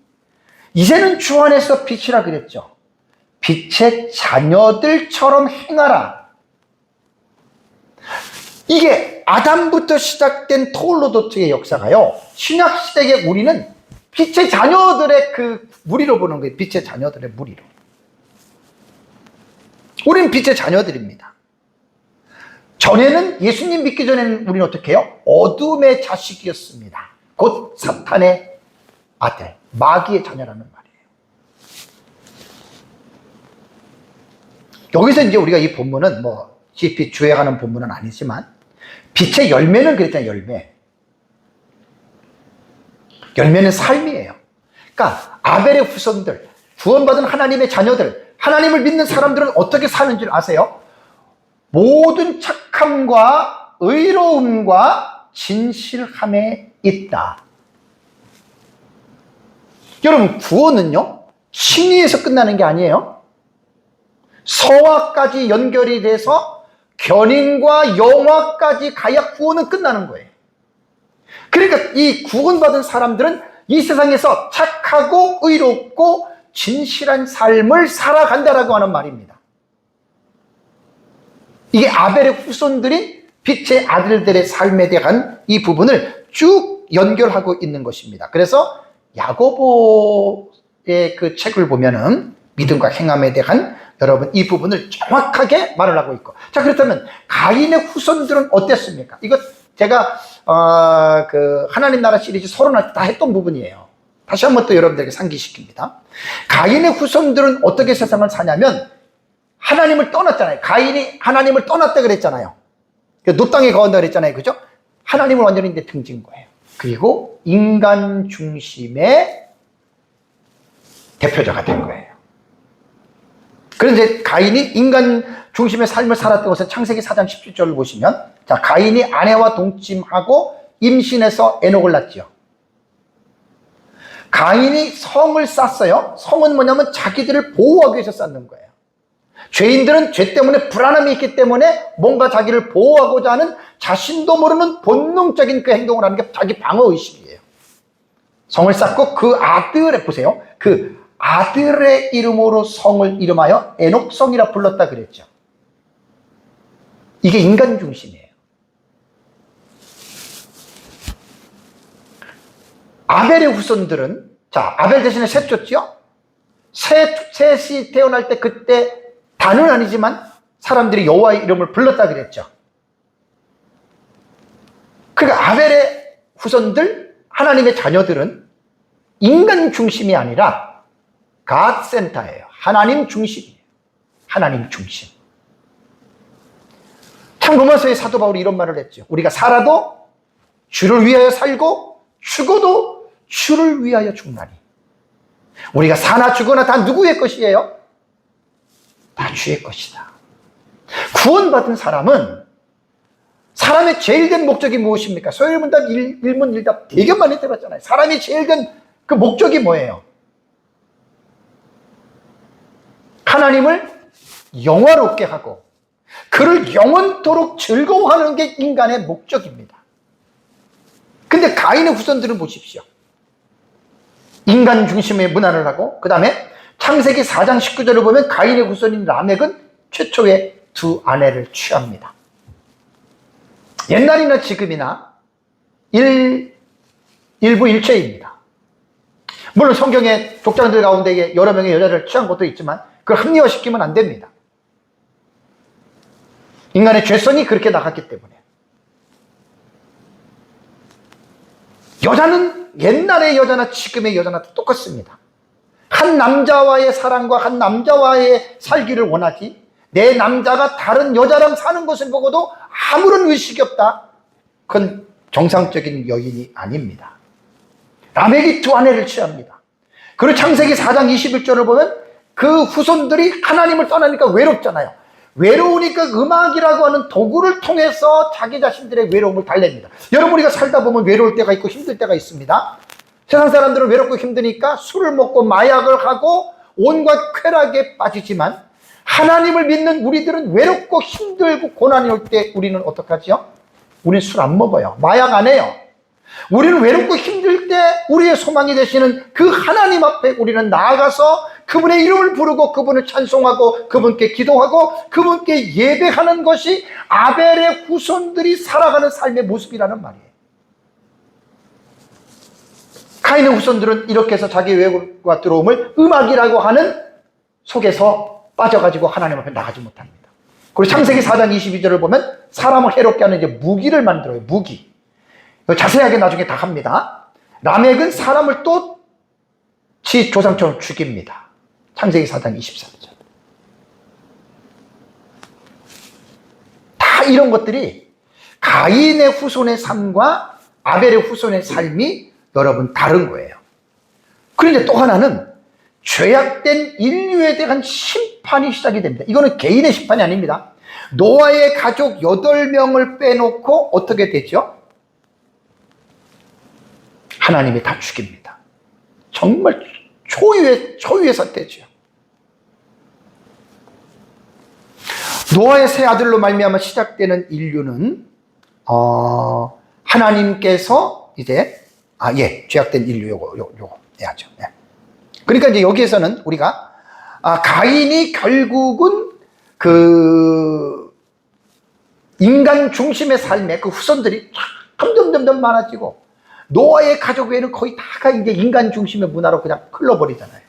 이제는 주 안에서 빛이라 그랬죠. 빛의 자녀들처럼 행하라. 이게 아담부터 시작된 토올로도트의 역사가요, 신약 시대에 우리는 빛의 자녀들의 그 무리로 보는 거예요. 빛의 자녀들의 무리로. 우리는 빛의 자녀들입니다. 전에는, 예수님 믿기 전에는 우리는 어떻게 해요? 어둠의 자식이었습니다. 곧 사탄의 아들, 마귀의 자녀라는 말이에요. 여기서 이제 우리가 이 본문은 깊이 주의하는 본문은 아니지만, 빛의 열매는 그랬잖아요. 열매는 삶이에요. 그러니까 아벨의 후손들, 구원받은 하나님의 자녀들, 하나님을 믿는 사람들은 어떻게 사는 줄 아세요? 모든 착함과 의로움과 진실함에 있다. 여러분, 구원은요, 칭의에서 끝나는 게 아니에요. 서화까지 연결이 돼서 견인과 영화까지 가야 구원은 끝나는 거예요. 그러니까 이 구원받은 사람들은 이 세상에서 착하고 의롭고 진실한 삶을 살아간다라고 하는 말입니다. 이게 아벨의 후손들인 빛의 아들들의 삶에 대한 이 부분을 쭉 연결하고 있는 것입니다. 그래서 야고보의 그 책을 보면은 믿음과 행함에 대한 여러분 이 부분을 정확하게 말을 하고 있고, 자, 그렇다면 가인의 후손들은 어땠습니까? 이거 제가 그 하나님 나라 시리즈 서론할 때 다 했던 부분이에요. 다시 한번 또 여러분들에게 상기시킵니다. 가인의 후손들은 어떻게 세상을 사냐면 하나님을 떠났잖아요. 가인이 하나님을 떠났다 그랬잖아요. 노 땅에 거한다 그랬잖아요. 그죠? 하나님을 완전히 이제 등진 거예요. 그리고 인간 중심의 대표자가 된 거예요. 그런데 이제 가인이 인간 중심의 삶을 살았던 것은 창세기 4장 17절을 보시면, 자, 가인이 아내와 동침하고 임신해서 에녹을 낳지요. 가인이 성을 쌓았어요. 성은 뭐냐면 자기들을 보호하기 위해서 쌓는 거예요. 죄인들은 죄 때문에 불안함이 있기 때문에 뭔가 자기를 보호하고자 하는 자신도 모르는 본능적인 그 행동을 하는 게 자기 방어의식이에요. 성을 쌓고 그 아들의, 보세요, 그 아들의 이름으로 성을 이름하여 에녹성이라 불렀다 그랬죠. 이게 인간 중심이에요. 아벨의 후손들은, 자, 아벨 대신에 셋 줬지요? 셋이 태어날 때 그때 단은 아니지만 사람들이 여호와의 이름을 불렀다 그랬죠. 그러니까 아벨의 후손들, 하나님의 자녀들은 인간 중심이 아니라 갓 센터예요. 하나님 중심이에요. 하나님 중심. 참 로마서의 사도 바울이 이런 말을 했죠. 우리가 살아도 주를 위하여 살고 죽어도 주를 위하여 죽나니. 우리가 사나 죽거나 다 누구의 것이에요? 다 주의 것이다. 구원받은 사람은 사람의 제일 된 목적이 무엇입니까? 소열문답 일문일답 되게 많이 들었잖아요. 사람이 제일 된 그 목적이 뭐예요? 하나님을 영화롭게 하고 그를 영원토록 즐거워하는 게 인간의 목적입니다. 근데 가인의 후손들은 보십시오. 인간 중심의 문화를 하고, 그 다음에 창세기 4장 19절을 보면 가인의 후손인 라멕은 최초의 두 아내를 취합니다. 옛날이나 지금이나 일부 일체입니다. 물론 성경의 족장들 가운데 여러 명의 여자를 취한 것도 있지만 그걸 합리화시키면 안 됩니다. 인간의 죄성이 그렇게 나갔기 때문에. 여자는 옛날의 여자나 지금의 여자나 똑같습니다. 한 남자와의 사랑과 한 남자와의 살기를 원하지, 내 남자가 다른 여자랑 사는 것을 보고도 아무런 의식이 없다, 그건 정상적인 여인이 아닙니다. 라멕이 두 아내를 취합니다. 그리고 창세기 4장 21절을 보면 그 후손들이 하나님을 떠나니까 외롭잖아요. 외로우니까 음악이라고 하는 도구를 통해서 자기 자신들의 외로움을 달랩니다. 여러분, 우리가 살다 보면 외로울 때가 있고 힘들 때가 있습니다. 세상 사람들은 외롭고 힘드니까 술을 먹고 마약을 하고 온갖 쾌락에 빠지지만, 하나님을 믿는 우리들은 외롭고 힘들고 고난이 올 때 우리는 어떡하지요? 우리는 술 안 먹어요. 마약 안 해요. 우리는 외롭고 힘들 때 우리의 소망이 되시는 그 하나님 앞에 우리는 나아가서 그분의 이름을 부르고 그분을 찬송하고 그분께 기도하고 그분께 예배하는 것이 아벨의 후손들이 살아가는 삶의 모습이라는 말이에요. 가인의 후손들은 이렇게 해서 자기 외국과 들어옴을 음악이라고 하는 속에서 빠져가지고 하나님 앞에 나가지 못합니다. 그리고 창세기 4장 22절을 보면 사람을 해롭게 하는 이제 무기를 만들어요. 무기. 자세하게 나중에 다 합니다. 라멕은 사람을 또 지 조상처럼 죽입니다. 창세기 4장 23절. 다 이런 것들이 가인의 후손의 삶과 아벨의 후손의 삶이 여러분 다른 거예요. 그런데 또 하나는 죄악된 인류에 대한 심판이 시작이 됩니다. 이거는 개인의 심판이 아닙니다. 노아의 가족 8명을 빼놓고 어떻게 되죠? 하나님이 다 죽입니다. 정말 초유의 사태죠. 노아의 세 아들로 말미암아 시작되는 인류는 하나님께서 이제 죄악된 인류 요거 해야죠. 예. 그러니까 이제 여기에서는 우리가 가인이 결국은 그 인간 중심의 삶에 그 후손들이 점점 많아지고 노아의 가족 외에는 거의 다가 이제 인간 중심의 문화로 그냥 흘러버리잖아요.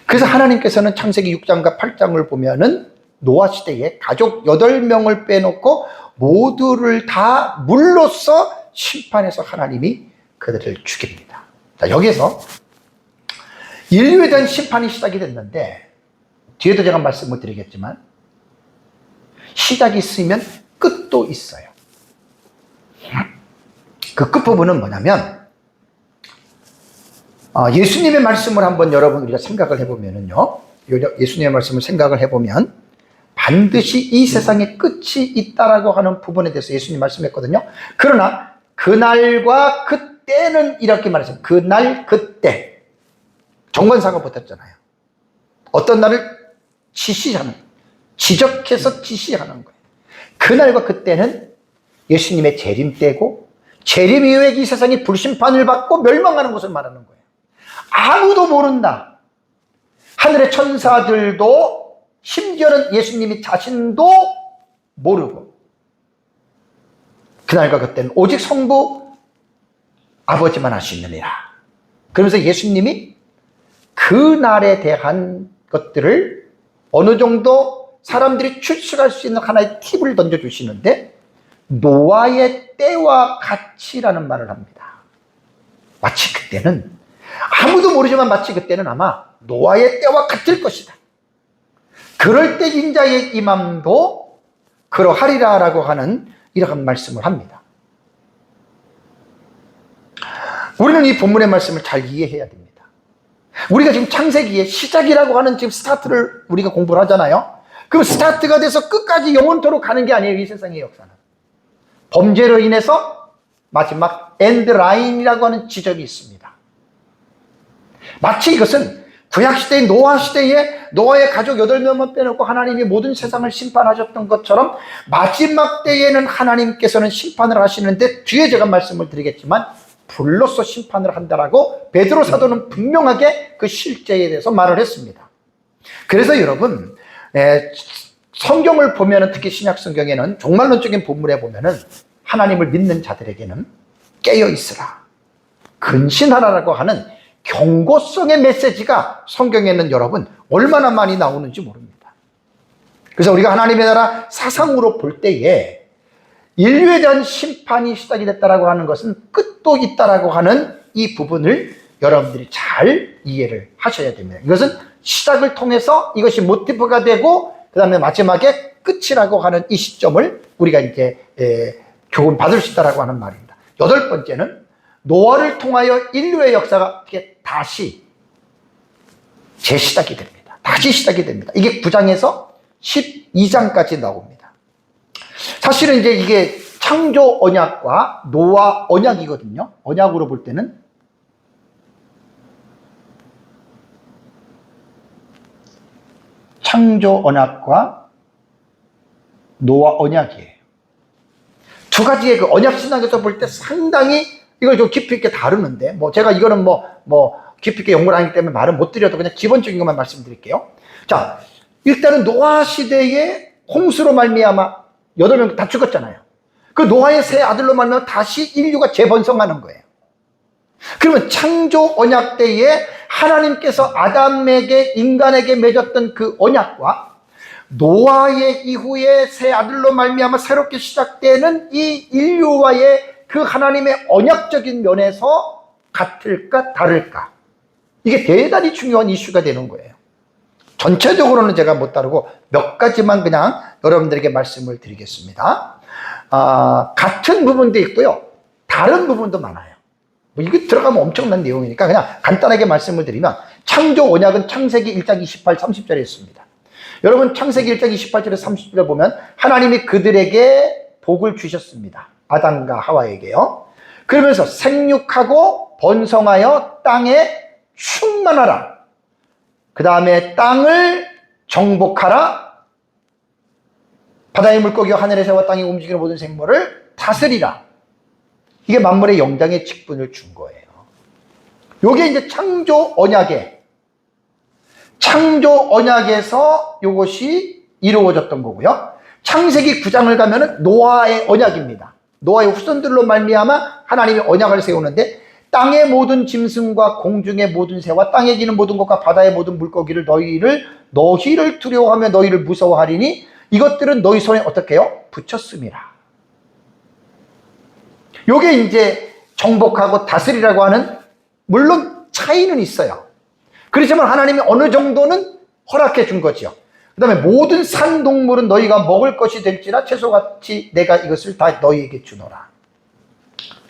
그래서 하나님께서는 창세기 6장과 8장을 보면은 노아 시대에 가족 8명을 빼놓고 모두를 다 물로써 심판해서 하나님이 그들을 죽입니다. 자, 여기에서 인류에 대한 심판이 시작이 됐는데 뒤에도 제가 말씀을 드리겠지만 시작이 있으면 끝도 있어요. 그 끝부분은 뭐냐면 예수님의 말씀을 한번 여러분 우리가 생각을 해보면은요, 예수님의 말씀을 생각을 해보면 반드시 이 세상에 끝이 있다라고 하는 부분에 대해서 예수님 말씀했거든요. 그러나 그날과 그때는 이렇게 말했어요. 그날 그때 정관사가 붙었잖아요. 어떤 날을 지적해서 지시하는 거예요. 그날과 그때는 예수님의 재림 때고 재림 이후에 이 세상이 불심판을 받고 멸망하는 것을 말하는 거예요. 아무도 모른다. 하늘의 천사들도 심지어는 예수님이 자신도 모르고 그날과 그때는 오직 성부 아버지만 알 수 있느니라. 그러면서 예수님이 그날에 대한 것들을 어느 정도 사람들이 추측할 수 있는 하나의 팁을 던져주시는데 노아의 때와 같이라는 말을 합니다. 마치 그때는 아무도 모르지만 마치 그때는 아마 노아의 때와 같을 것이다. 그럴 때 인자의 임함도 그러하리라 라고 하는 이러한 말씀을 합니다. 우리는 이 본문의 말씀을 잘 이해해야 됩니다. 우리가 지금 창세기의 시작이라고 하는 지금 스타트를 우리가 공부를 하잖아요. 그럼 스타트가 돼서 끝까지 영원토록 가는 게 아니에요. 이 세상의 역사는 범죄로 인해서 마지막 엔드라인이라고 하는 지점이 있습니다. 마치 이것은 구약시대의 노아 시대에 노아의 가족 8명만 빼놓고 하나님이 모든 세상을 심판하셨던 것처럼 마지막 때에는 하나님께서는 심판을 하시는데 뒤에 제가 말씀을 드리겠지만 불로서 심판을 한다라고 베드로 사도는 분명하게 그 실제에 대해서 말을 했습니다. 그래서 여러분 성경을 보면은 특히 신약 성경에는 종말론적인 본문에 보면은 하나님을 믿는 자들에게는 깨어 있으라, 근신하라라고 하는 경고성의 메시지가 성경에는 여러분 얼마나 많이 나오는지 모릅니다. 그래서 우리가 하나님의 나라 사상으로 볼 때에 인류에 대한 심판이 시작이 됐다라고 하는 것은 끝도 있다라고 하는 이 부분을 여러분들이 잘 이해를 하셔야 됩니다. 이것은 시작을 통해서 이것이 모티브가 되고 그 다음에 마지막에 끝이라고 하는 이 시점을 우리가 이제 교훈 받을 수 있다라고 하는 말입니다. 8번째는 노아를 통하여 인류의 역사가 다시 재시작이 됩니다. 다시 시작이 됩니다. 이게 9장에서 12장까지 나옵니다. 사실은 이제 이게 창조 언약과 노아 언약이거든요. 언약으로 볼 때는 창조 언약과 노아 언약이에요. 두 가지의 그 언약 신학에서 볼 때 상당히 이걸 좀 깊이 있게 다루는데, 제가 이거는 깊이 있게 연구를 하기 때문에 말을 못 드려도 그냥 기본적인 것만 말씀드릴게요. 자, 일단은 노아 시대에 홍수로 말미암아 8명 다 죽었잖아요. 그 노아의 세 아들로 말미암아 다시 인류가 재번성하는 거예요. 그러면 창조 언약 때에 하나님께서 아담에게, 인간에게 맺었던 그 언약과 노아의 이후에 세 아들로 말미암아 새롭게 시작되는 이 인류와의 그 하나님의 언약적인 면에서 같을까 다를까, 이게 대단히 중요한 이슈가 되는 거예요. 전체적으로는 제가 못 다루고 몇 가지만 그냥 여러분들에게 말씀을 드리겠습니다. 같은 부분도 있고요, 다른 부분도 많아요. 이거 들어가면 엄청난 내용이니까 그냥 간단하게 말씀을 드리면, 창조 언약은 창세기 1장 28, 30절에 있습니다. 여러분 창세기 1장 28절에 30절에 보면 하나님이 그들에게 복을 주셨습니다. 아담과 하와에게요. 그러면서 생육하고 번성하여 땅에 충만하라, 그 다음에 땅을 정복하라, 바다의 물고기와 하늘의 새와 땅에 움직이는 모든 생물을 다스리라. 이게 만물의 영장의 직분을 준 거예요. 요게 이제 창조 언약에서 요것이 이루어졌던 거고요. 창세기 9장을 가면은 노아의 언약입니다. 노아의 후손들로 말미암아 하나님이 언약을 세우는데 땅의 모든 짐승과 공중의 모든 새와 땅에 기는 모든 것과 바다의 모든 물고기를 너희를 두려워하며 너희를 무서워하리니 이것들은 너희 손에 어떻게 해요? 붙였음이라. 요게 이제 정복하고 다스리라고 하는, 물론 차이는 있어요. 그렇지만 하나님이 어느 정도는 허락해 준 거죠. 그 다음에 모든 산 동물은 너희가 먹을 것이 될지라 채소같이 내가 이것을 다 너희에게 주노라.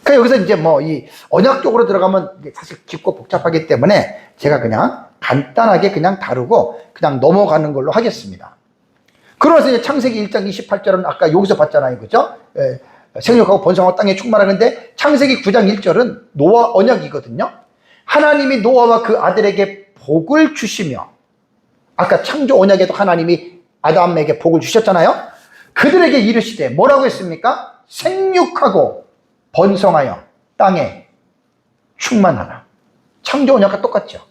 그러니까 여기서 이제 뭐 이 언약 쪽으로 들어가면 사실 깊고 복잡하기 때문에 제가 그냥 간단하게 그냥 다루고 그냥 넘어가는 걸로 하겠습니다. 그러면서 이제 창세기 1장 28절은 아까 여기서 봤잖아요. 그죠? 생육하고 번성하고 땅에 충만하는데 창세기 9장 1절은 노아 언약이거든요. 하나님이 노아와 그 아들에게 복을 주시며, 아까 창조 언약에도 하나님이 아담에게 복을 주셨잖아요. 그들에게 이르시되 뭐라고 했습니까? 생육하고 번성하여 땅에 충만하라. 창조 언약과 똑같죠.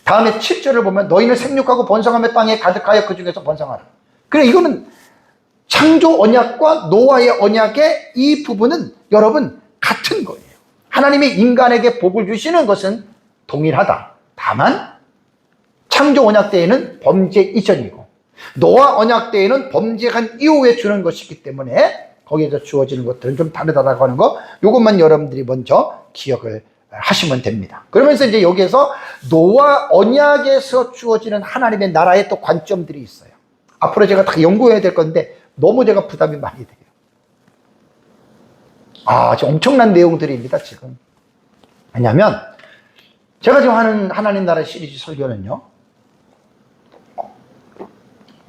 다음에 7절을 보면 너희는 생육하고 번성하며 땅에 가득하여 그 중에서 번성하라. 그래, 이거는 창조 언약과 노아의 언약의 이 부분은 여러분 같은 거예요. 하나님이 인간에게 복을 주시는 것은 동일하다. 다만 창조 언약 때에는 범죄 이전이고 노아 언약 때에는 범죄한 이후에 주는 것이기 때문에 거기에서 주어지는 것들은 좀 다르다라고 하는 거, 이것만 여러분들이 먼저 기억을 하시면 됩니다. 그러면서 이제 여기에서 노아 언약에서 주어지는 하나님의 나라의 또 관점들이 있어요. 앞으로 제가 다 연구해야 될 건데 너무 제가 부담이 많이 돼요. 지금 엄청난 내용들입니다, 지금. 왜냐하면 제가 지금 하는 하나님 나라 시리즈 설교는요,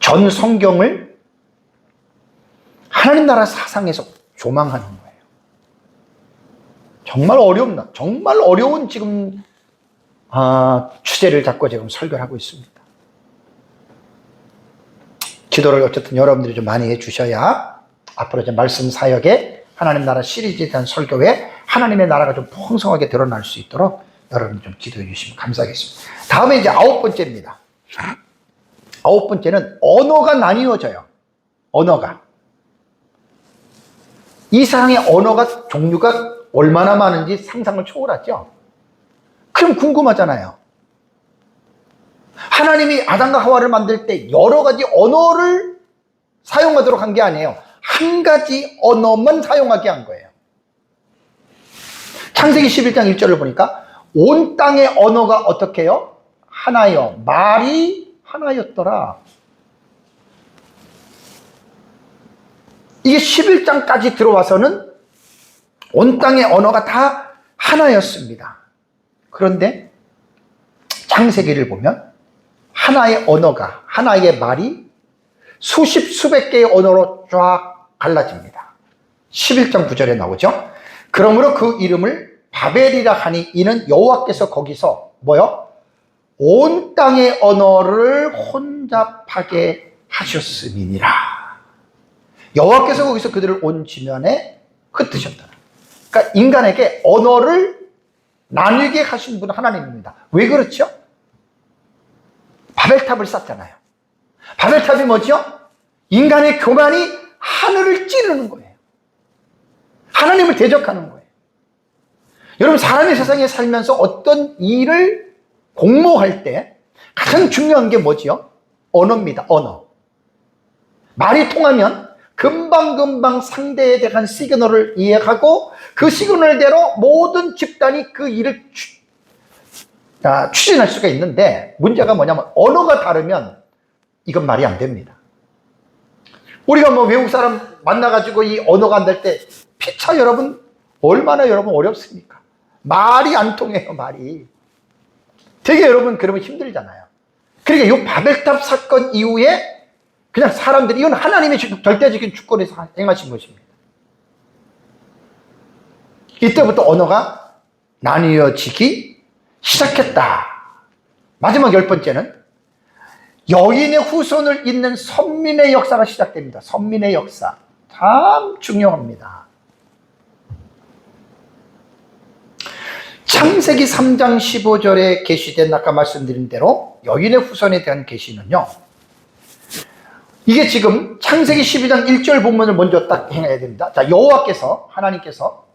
전 성경을 하나님 나라 사상에서 조망하는 거예요. 정말 어려운 지금 주제를 잡고 지금 설교를 하고 있습니다. 기도를 어쨌든 여러분들이 좀 많이 해주셔야 앞으로 이제 말씀 사역에 하나님 나라 시리즈에 대한 설교에 하나님의 나라가 좀 풍성하게 드러날 수 있도록 여러분 좀 기도해 주시면 감사하겠습니다. 다음에 이제 9번째입니다. 9번째는 언어가 나뉘어져요. 언어가. 이 세상의 언어가 종류가 얼마나 많은지 상상을 초월하죠. 그럼 궁금하잖아요. 하나님이 아담과 하와를 만들 때 여러 가지 언어를 사용하도록 한 게 아니에요. 한 가지 언어만 사용하게 한 거예요. 창세기 11장 1절을 보니까 온 땅의 언어가 어떻게 해요? 하나여, 말이 하나였더라. 이게 11장까지 들어와서는 온 땅의 언어가 다 하나였습니다. 그런데 창세기를 보면 하나의 언어가, 하나의 말이 수십 수백 개의 언어로 쫙 갈라집니다. 11장 9절에 나오죠. 그러므로 그 이름을 바벨이라 하니 이는 여호와께서 거기서 뭐요? 온 땅의 언어를 혼잡하게 하셨음이니라. 여호와께서 거기서 그들을 온 지면에 흩으셨다. 그러니까 인간에게 언어를 나누게 하신 분은 하나님입니다. 왜 그렇죠? 바벨탑을 쌓잖아요. 바벨탑이 뭐죠? 인간의 교만이 하늘을 찌르는 거예요. 하나님을 대적하는 거예요. 여러분, 사람이 세상에 살면서 어떤 일을 공모할 때 가장 중요한 게 뭐죠? 언어입니다. 언어. 말이 통하면 금방금방 상대에 대한 시그널을 이해하고 그 시그널대로 모든 집단이 그 일을 추진할 수가 있는데, 문제가 뭐냐면 언어가 다르면 이건 말이 안 됩니다. 우리가 뭐 외국 사람 만나가지고 이 언어가 안 될 때 피차 여러분 얼마나 여러분 어렵습니까? 말이 안 통해요. 말이 되게 여러분 그러면 힘들잖아요. 그러니까 이 바벨탑 사건 이후에 그냥 사람들이, 이건 하나님의 절대적인 주권에서 행하신 것입니다. 이때부터 언어가 나뉘어지기 시작했다. 마지막 10번째는 여인의 후손을 잇는 선민의 역사가 시작됩니다. 선민의 역사 참 중요합니다. 창세기 3장 15절에 계시된 아까 말씀드린 대로 여인의 후손에 대한 계시는요, 이게 지금 창세기 12장 1절 본문을 먼저 딱 행해야 됩니다. 자, 여호와께서, 하나님께서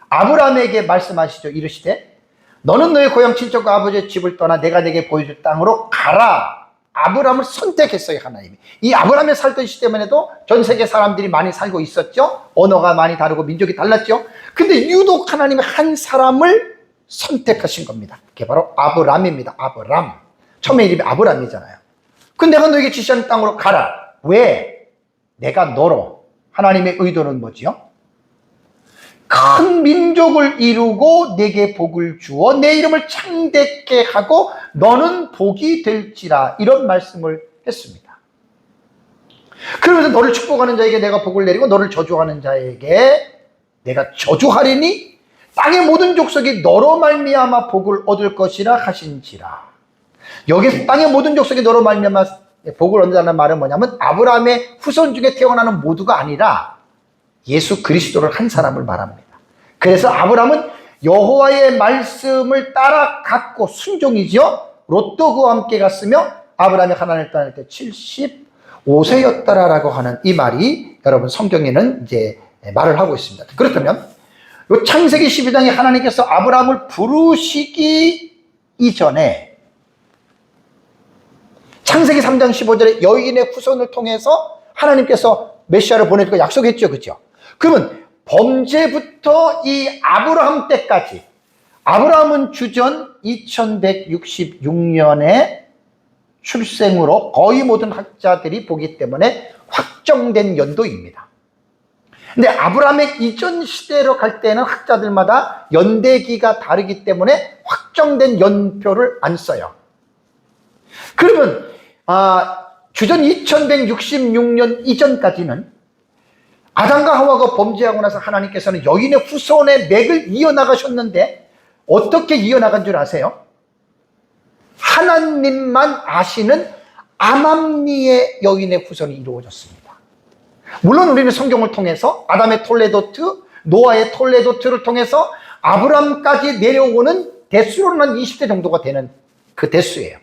아브라함에게 말씀하시죠. 이르시되 너는 너의 고향 친척과 아버지의 집을 떠나 내가 내게 보여줄 땅으로 가라. 아브라함을 선택했어요, 하나님이. 이 아브라함이 살던 시대만 해도 전 세계 사람들이 많이 살고 있었죠. 언어가 많이 다르고 민족이 달랐죠. 근데 유독 하나님이 한 사람을 선택하신 겁니다. 그게 바로 아브람입니다. 아브람. 처음에 이름이 아브람이잖아요. 근데 내가 너에게 지시하는 땅으로 가라. 왜? 내가 너로. 하나님의 의도는 뭐지요? 큰 민족을 이루고 내게 복을 주어 내 이름을 창대케 하고 너는 복이 될지라, 이런 말씀을 했습니다. 그러면서 너를 축복하는 자에게 내가 복을 내리고 너를 저주하는 자에게 내가 저주하리니 땅의 모든 족속이 너로 말미암아 복을 얻을 것이라 하신지라. 여기서 땅의 모든 족속이 너로 말미암아 복을 얻는다는 말은 뭐냐면 아브라함의 후손 중에 태어나는 모두가 아니라 예수 그리스도를 한 사람을 말합니다. 그래서 아브라함은 여호와의 말씀을 따라갔고 순종이지요. 롯도 그와 함께 갔으며 아브라함이 하나님을 떠날 때 75세였다라고 하는 이 말이 여러분 성경에는 이제 말을 하고 있습니다. 그렇다면 이 창세기 12장에 하나님께서 아브라함을 부르시기 이전에 창세기 3장 15절에 여인의 후손을 통해서 하나님께서 메시아를 보내줄 거 약속했죠. 그렇죠? 그러면 범죄부터 이 아브라함 때까지, 아브라함은 주전 2166년에 출생으로 거의 모든 학자들이 보기 때문에 확정된 연도입니다. 근데 아브라함의 이전 시대로 갈 때는 학자들마다 연대기가 다르기 때문에 확정된 연표를 안 써요. 그러면 주전 2166년 이전까지는 아담과 하와가 범죄하고 나서 하나님께서는 여인의 후손의 맥을 이어나가셨는데 어떻게 이어나간 줄 아세요? 하나님만 아시는 아맘리의 여인의 후손이 이루어졌습니다. 물론 우리는 성경을 통해서 아담의 톨레도트, 노아의 톨레도트를 통해서 아브람까지 내려오는 대수로는 한 20대 정도가 되는 그 대수예요.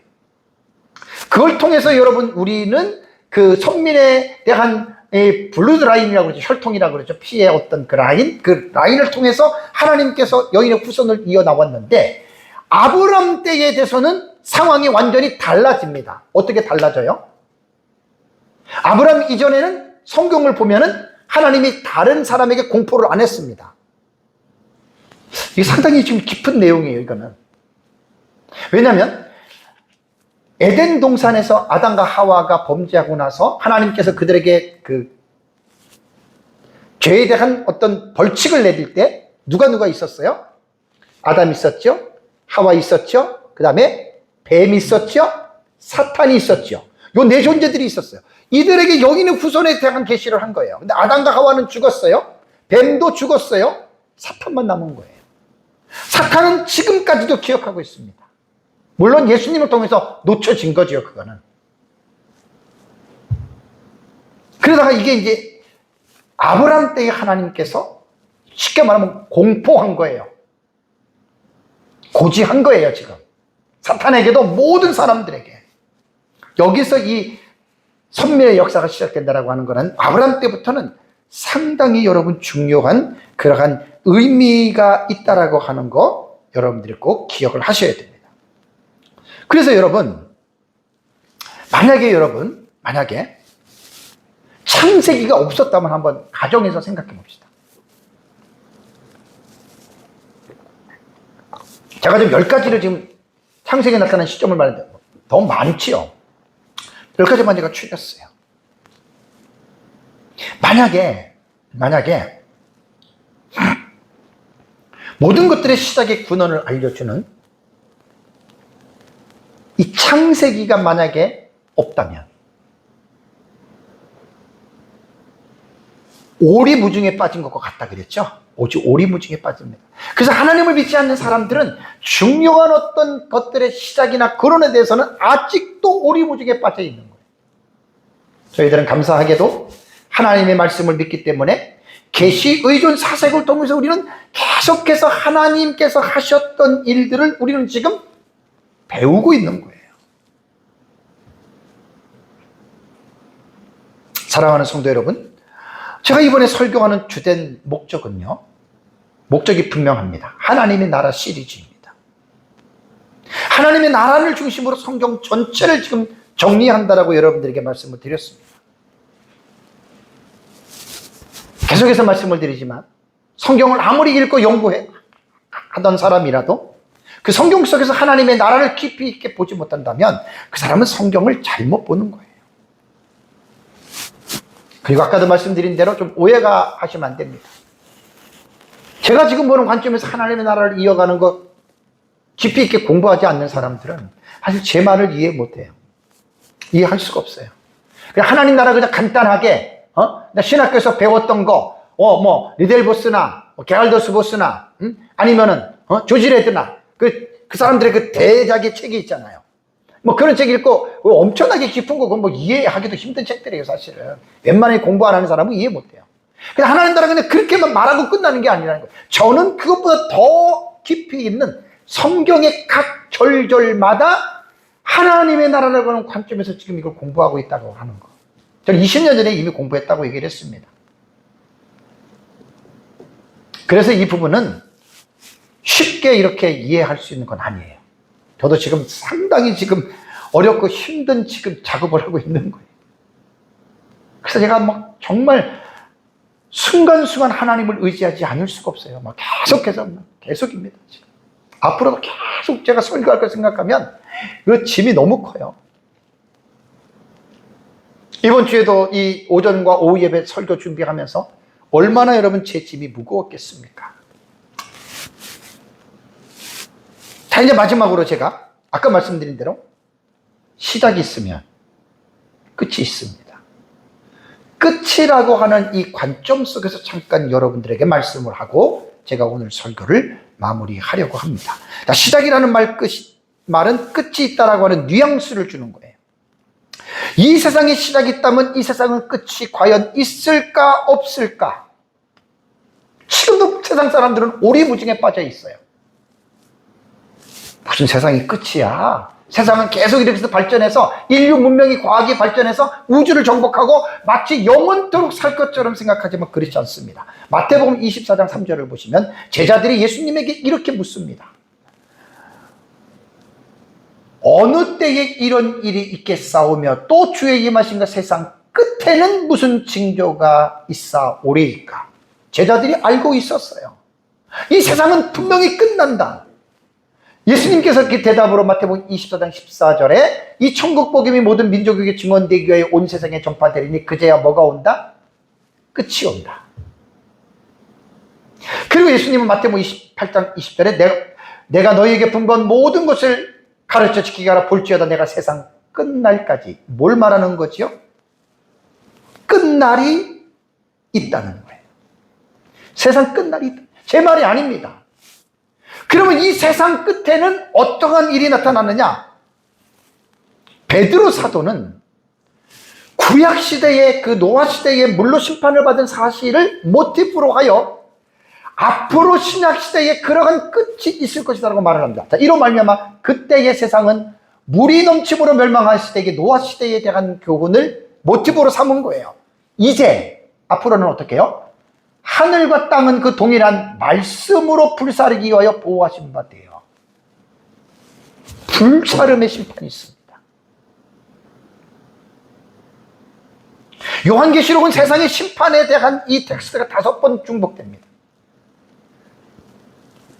그걸 통해서 여러분 우리는 그 선민에 대한 블루드 라인이라고 그러죠. 혈통이라고 그러죠. 피의 어떤 그 라인을 통해서 하나님께서 여인의 후손을 이어나왔는데 아브람 때에 대해서는 상황이 완전히 달라집니다. 어떻게 달라져요? 아브람 이전에는 성경을 보면은 하나님이 다른 사람에게 공포를 안 했습니다. 이게 상당히 지금 깊은 내용이에요, 이거는. 왜냐하면 에덴 동산에서 아담과 하와가 범죄하고 나서 하나님께서 그들에게 그 죄에 대한 어떤 벌칙을 내릴 때 누가 있었어요? 아담 있었죠? 하와 있었죠? 그 다음에 뱀 있었죠? 사탄이 있었죠? 요 네 존재들이 있었어요. 이들에게 여인의 후손에 대한 계시를 한 거예요. 근데 아담과 하와는 죽었어요. 뱀도 죽었어요. 사탄만 남은 거예요. 사탄은 지금까지도 기억하고 있습니다. 물론 예수님을 통해서 놓쳐진 거죠, 그거는. 그러다가 이게 이제 아브람 때에 하나님께서 쉽게 말하면 공포한 거예요. 고지한 거예요, 지금. 사탄에게도 모든 사람들에게. 여기서 이 선민의 역사가 시작된다라고 하는 거는 아브람 때부터는 상당히 여러분 중요한 그러한 의미가 있다라고 하는 거 여러분들이 꼭 기억을 하셔야 됩니다. 그래서 여러분, 만약에 창세기가 없었다면 한번 가정에서 생각해 봅시다. 제가 지금 10가지를 지금 창세기에 나타난 시점을 말했는데 너무 많지요. 10가지만 제가 추렸어요. 만약에 모든 것들의 시작의 근원을 알려주는 이 창세기가 만약에 없다면 오리무중에 빠진 것과 같다 그랬죠? 오직 오리무중에 빠집니다. 그래서 하나님을 믿지 않는 사람들은 중요한 어떤 것들의 시작이나 근원에 대해서는 아직도 오리무중에 빠져 있는 거예요. 저희들은 감사하게도 하나님의 말씀을 믿기 때문에 계시, 의존, 사색을 통해서 우리는 계속해서 하나님께서 하셨던 일들을 우리는 지금 배우고 있는 거예요. 사랑하는 성도 여러분, 제가 이번에 설교하는 주된 목적은요, 목적이 분명합니다. 하나님의 나라 시리즈입니다. 하나님의 나라를 중심으로 성경 전체를 지금 정리한다라고 여러분들에게 말씀을 드렸습니다. 계속해서 말씀을 드리지만 성경을 아무리 읽고 연구하던 사람이라도 그 성경 속에서 하나님의 나라를 깊이 있게 보지 못한다면 그 사람은 성경을 잘못 보는 거예요. 그리고 아까도 말씀드린 대로 좀 오해가 하시면 안 됩니다. 제가 지금 보는 관점에서 하나님의 나라를 이어가는 것 깊이 있게 공부하지 않는 사람들은 사실 제 말을 이해 못해요. 이해할 수가 없어요. 그냥 하나님 나라 그냥 간단하게 신학교에서 배웠던 거, 리델보스나 게랄더스보스나 아니면은 조지레드나 그 사람들의 그 대작의 책이 있잖아요. 그런 책 읽고 엄청나게 깊은 거 그건 이해하기도 힘든 책들이에요, 사실은. 웬만하게 공부 안 하는 사람은 이해 못 해요. 그냥 하나님 나라 그냥 그렇게만 말하고 끝나는 게 아니라는 거예요. 저는 그것보다 더 깊이 있는 성경의 각 절절마다 하나님의 나라라고 하는 관점에서 지금 이걸 공부하고 있다고 하는 거. 저는 20년 전에 이미 공부했다고 얘기를 했습니다. 그래서 이 부분은 쉽게 이렇게 이해할 수 있는 건 아니에요. 저도 지금 상당히 지금 어렵고 힘든 지금 작업을 하고 있는 거예요. 그래서 제가 정말 순간순간 하나님을 의지하지 않을 수가 없어요. 계속입니다. 지금. 앞으로도 계속 제가 설교할 걸 생각하면 그 짐이 너무 커요. 이번 주에도 이 오전과 오후 예배 설교 준비하면서 얼마나 여러분 제 짐이 무거웠겠습니까? 자, 이제 마지막으로 제가 아까 말씀드린 대로 시작이 있으면 끝이 있습니다. 끝이라고 하는 이 관점 속에서 잠깐 여러분들에게 말씀을 하고 제가 오늘 설교를 마무리하려고 합니다. 자, 시작이라는 말은 끝이 있다라고 하는 뉘앙스를 주는 거예요. 이 세상에 시작이 있다면 이 세상은 끝이 과연 있을까 없을까? 지금도 세상 사람들은 오리무중에 빠져 있어요. 무슨 세상이 끝이야? 세상은 계속 이렇게 해서 발전해서 인류 문명이 과학이 발전해서 우주를 정복하고 마치 영원토록 살 것처럼 생각하지만 그렇지 않습니다. 마태복음 24장 3절을 보시면 제자들이 예수님에게 이렇게 묻습니다. 어느 때에 이런 일이 있겠사오며 또 주의 임하신가 세상 끝에는 무슨 징조가 있사오리이까? 제자들이 알고 있었어요. 이 세상은 분명히 끝난다. 예수님께서 그 대답으로 마태복음 24장 14절에 이 천국 복음이 모든 민족에게 증언되기 위하여 온 세상에 전파되리니 그제야 뭐가 온다? 끝이 온다. 그리고 예수님은 마태복음 28장 20절에 내가 너희에게 본 건 모든 것을 가르쳐 지키게 하라. 볼지어다 내가 세상 끝날까지. 뭘 말하는 거지요? 끝날이 있다는 거예요. 세상 끝날이 있다. 제 말이 아닙니다. 그러면 이 세상 끝에는 어떠한 일이 나타나느냐? 베드로 사도는 구약시대의 그 노아시대에 물로 심판을 받은 사실을 모티프로 하여 앞으로 신약시대에 그러한 끝이 있을 것이라고 말을 합니다. 자, 이로 말미암아 그때의 세상은 물이 넘침으로 멸망한 시대에 노아시대에 대한 교훈을 모티브로 삼은 거예요. 이제 앞으로는 어떻게 해요? 하늘과 땅은 그 동일한 말씀으로 불사르기 위하여 보호하신 바 돼요. 불사름의 심판이 있습니다. 요한계시록은 세상의 심판에 대한 이 텍스트가 5번 중복됩니다.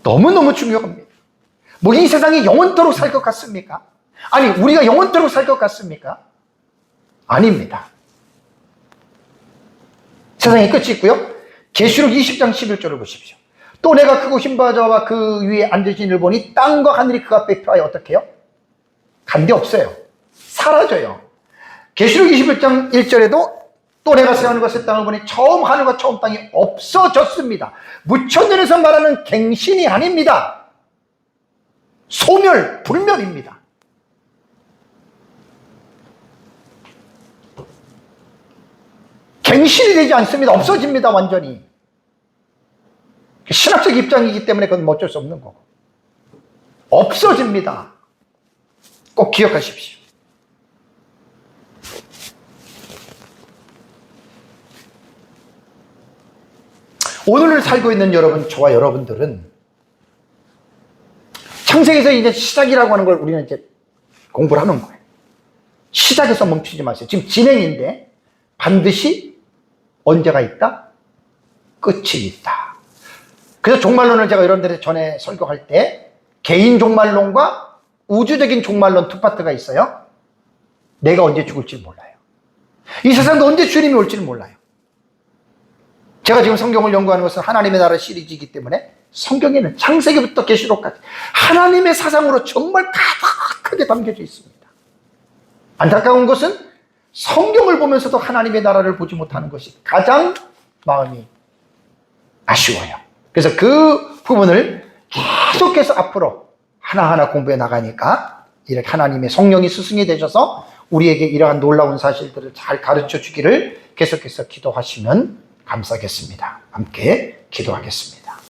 너무너무 중요합니다. 이 세상이 영원토록 살 것 같습니까? 아니, 우리가 영원토록 살 것 같습니까? 아닙니다. 세상에 끝이 있고요. 계시록 20장 11절을 보십시오. 또 내가 크고 흰 자와 그 위에 앉으신 이를 보니 땅과 하늘이 그 앞에 표하여 어떻게 해요? 간데 없어요. 사라져요. 계시록 21장 1절에도 또 내가 새 하늘과 새 땅을 보니 처음 하늘과 처음 땅이 없어졌습니다. 무천년에서 말하는 갱신이 아닙니다. 소멸, 불멸입니다. 갱신이 되지 않습니다. 없어집니다, 완전히. 신학적 입장이기 때문에 그건 어쩔 수 없는 거고. 없어집니다. 꼭 기억하십시오. 오늘을 살고 있는 여러분, 저와 여러분들은 창세기에서 이제 시작이라고 하는 걸 우리는 이제 공부를 하는 거예요. 시작에서 멈추지 마세요. 지금 진행인데 반드시 언제가 있다? 끝이 있다. 그래서 종말론을 제가 여러분들의 전에 설교할 때 개인 종말론과 우주적인 종말론 두 파트가 있어요. 내가 언제 죽을지 몰라요. 이 세상도 언제 주님이 올지는 몰라요. 제가 지금 성경을 연구하는 것은 하나님의 나라 시리즈이기 때문에 성경에는 창세기부터 계시록까지 하나님의 사상으로 정말 가득하게 담겨져 있습니다. 안타까운 것은 성경을 보면서도 하나님의 나라를 보지 못하는 것이 가장 마음이 아쉬워요. 그래서 그 부분을 계속해서 앞으로 하나하나 공부해 나가니까 이렇게 하나님의 성령이 스승이 되셔서 우리에게 이러한 놀라운 사실들을 잘 가르쳐 주기를 계속해서 기도하시면 감사하겠습니다. 함께 기도하겠습니다.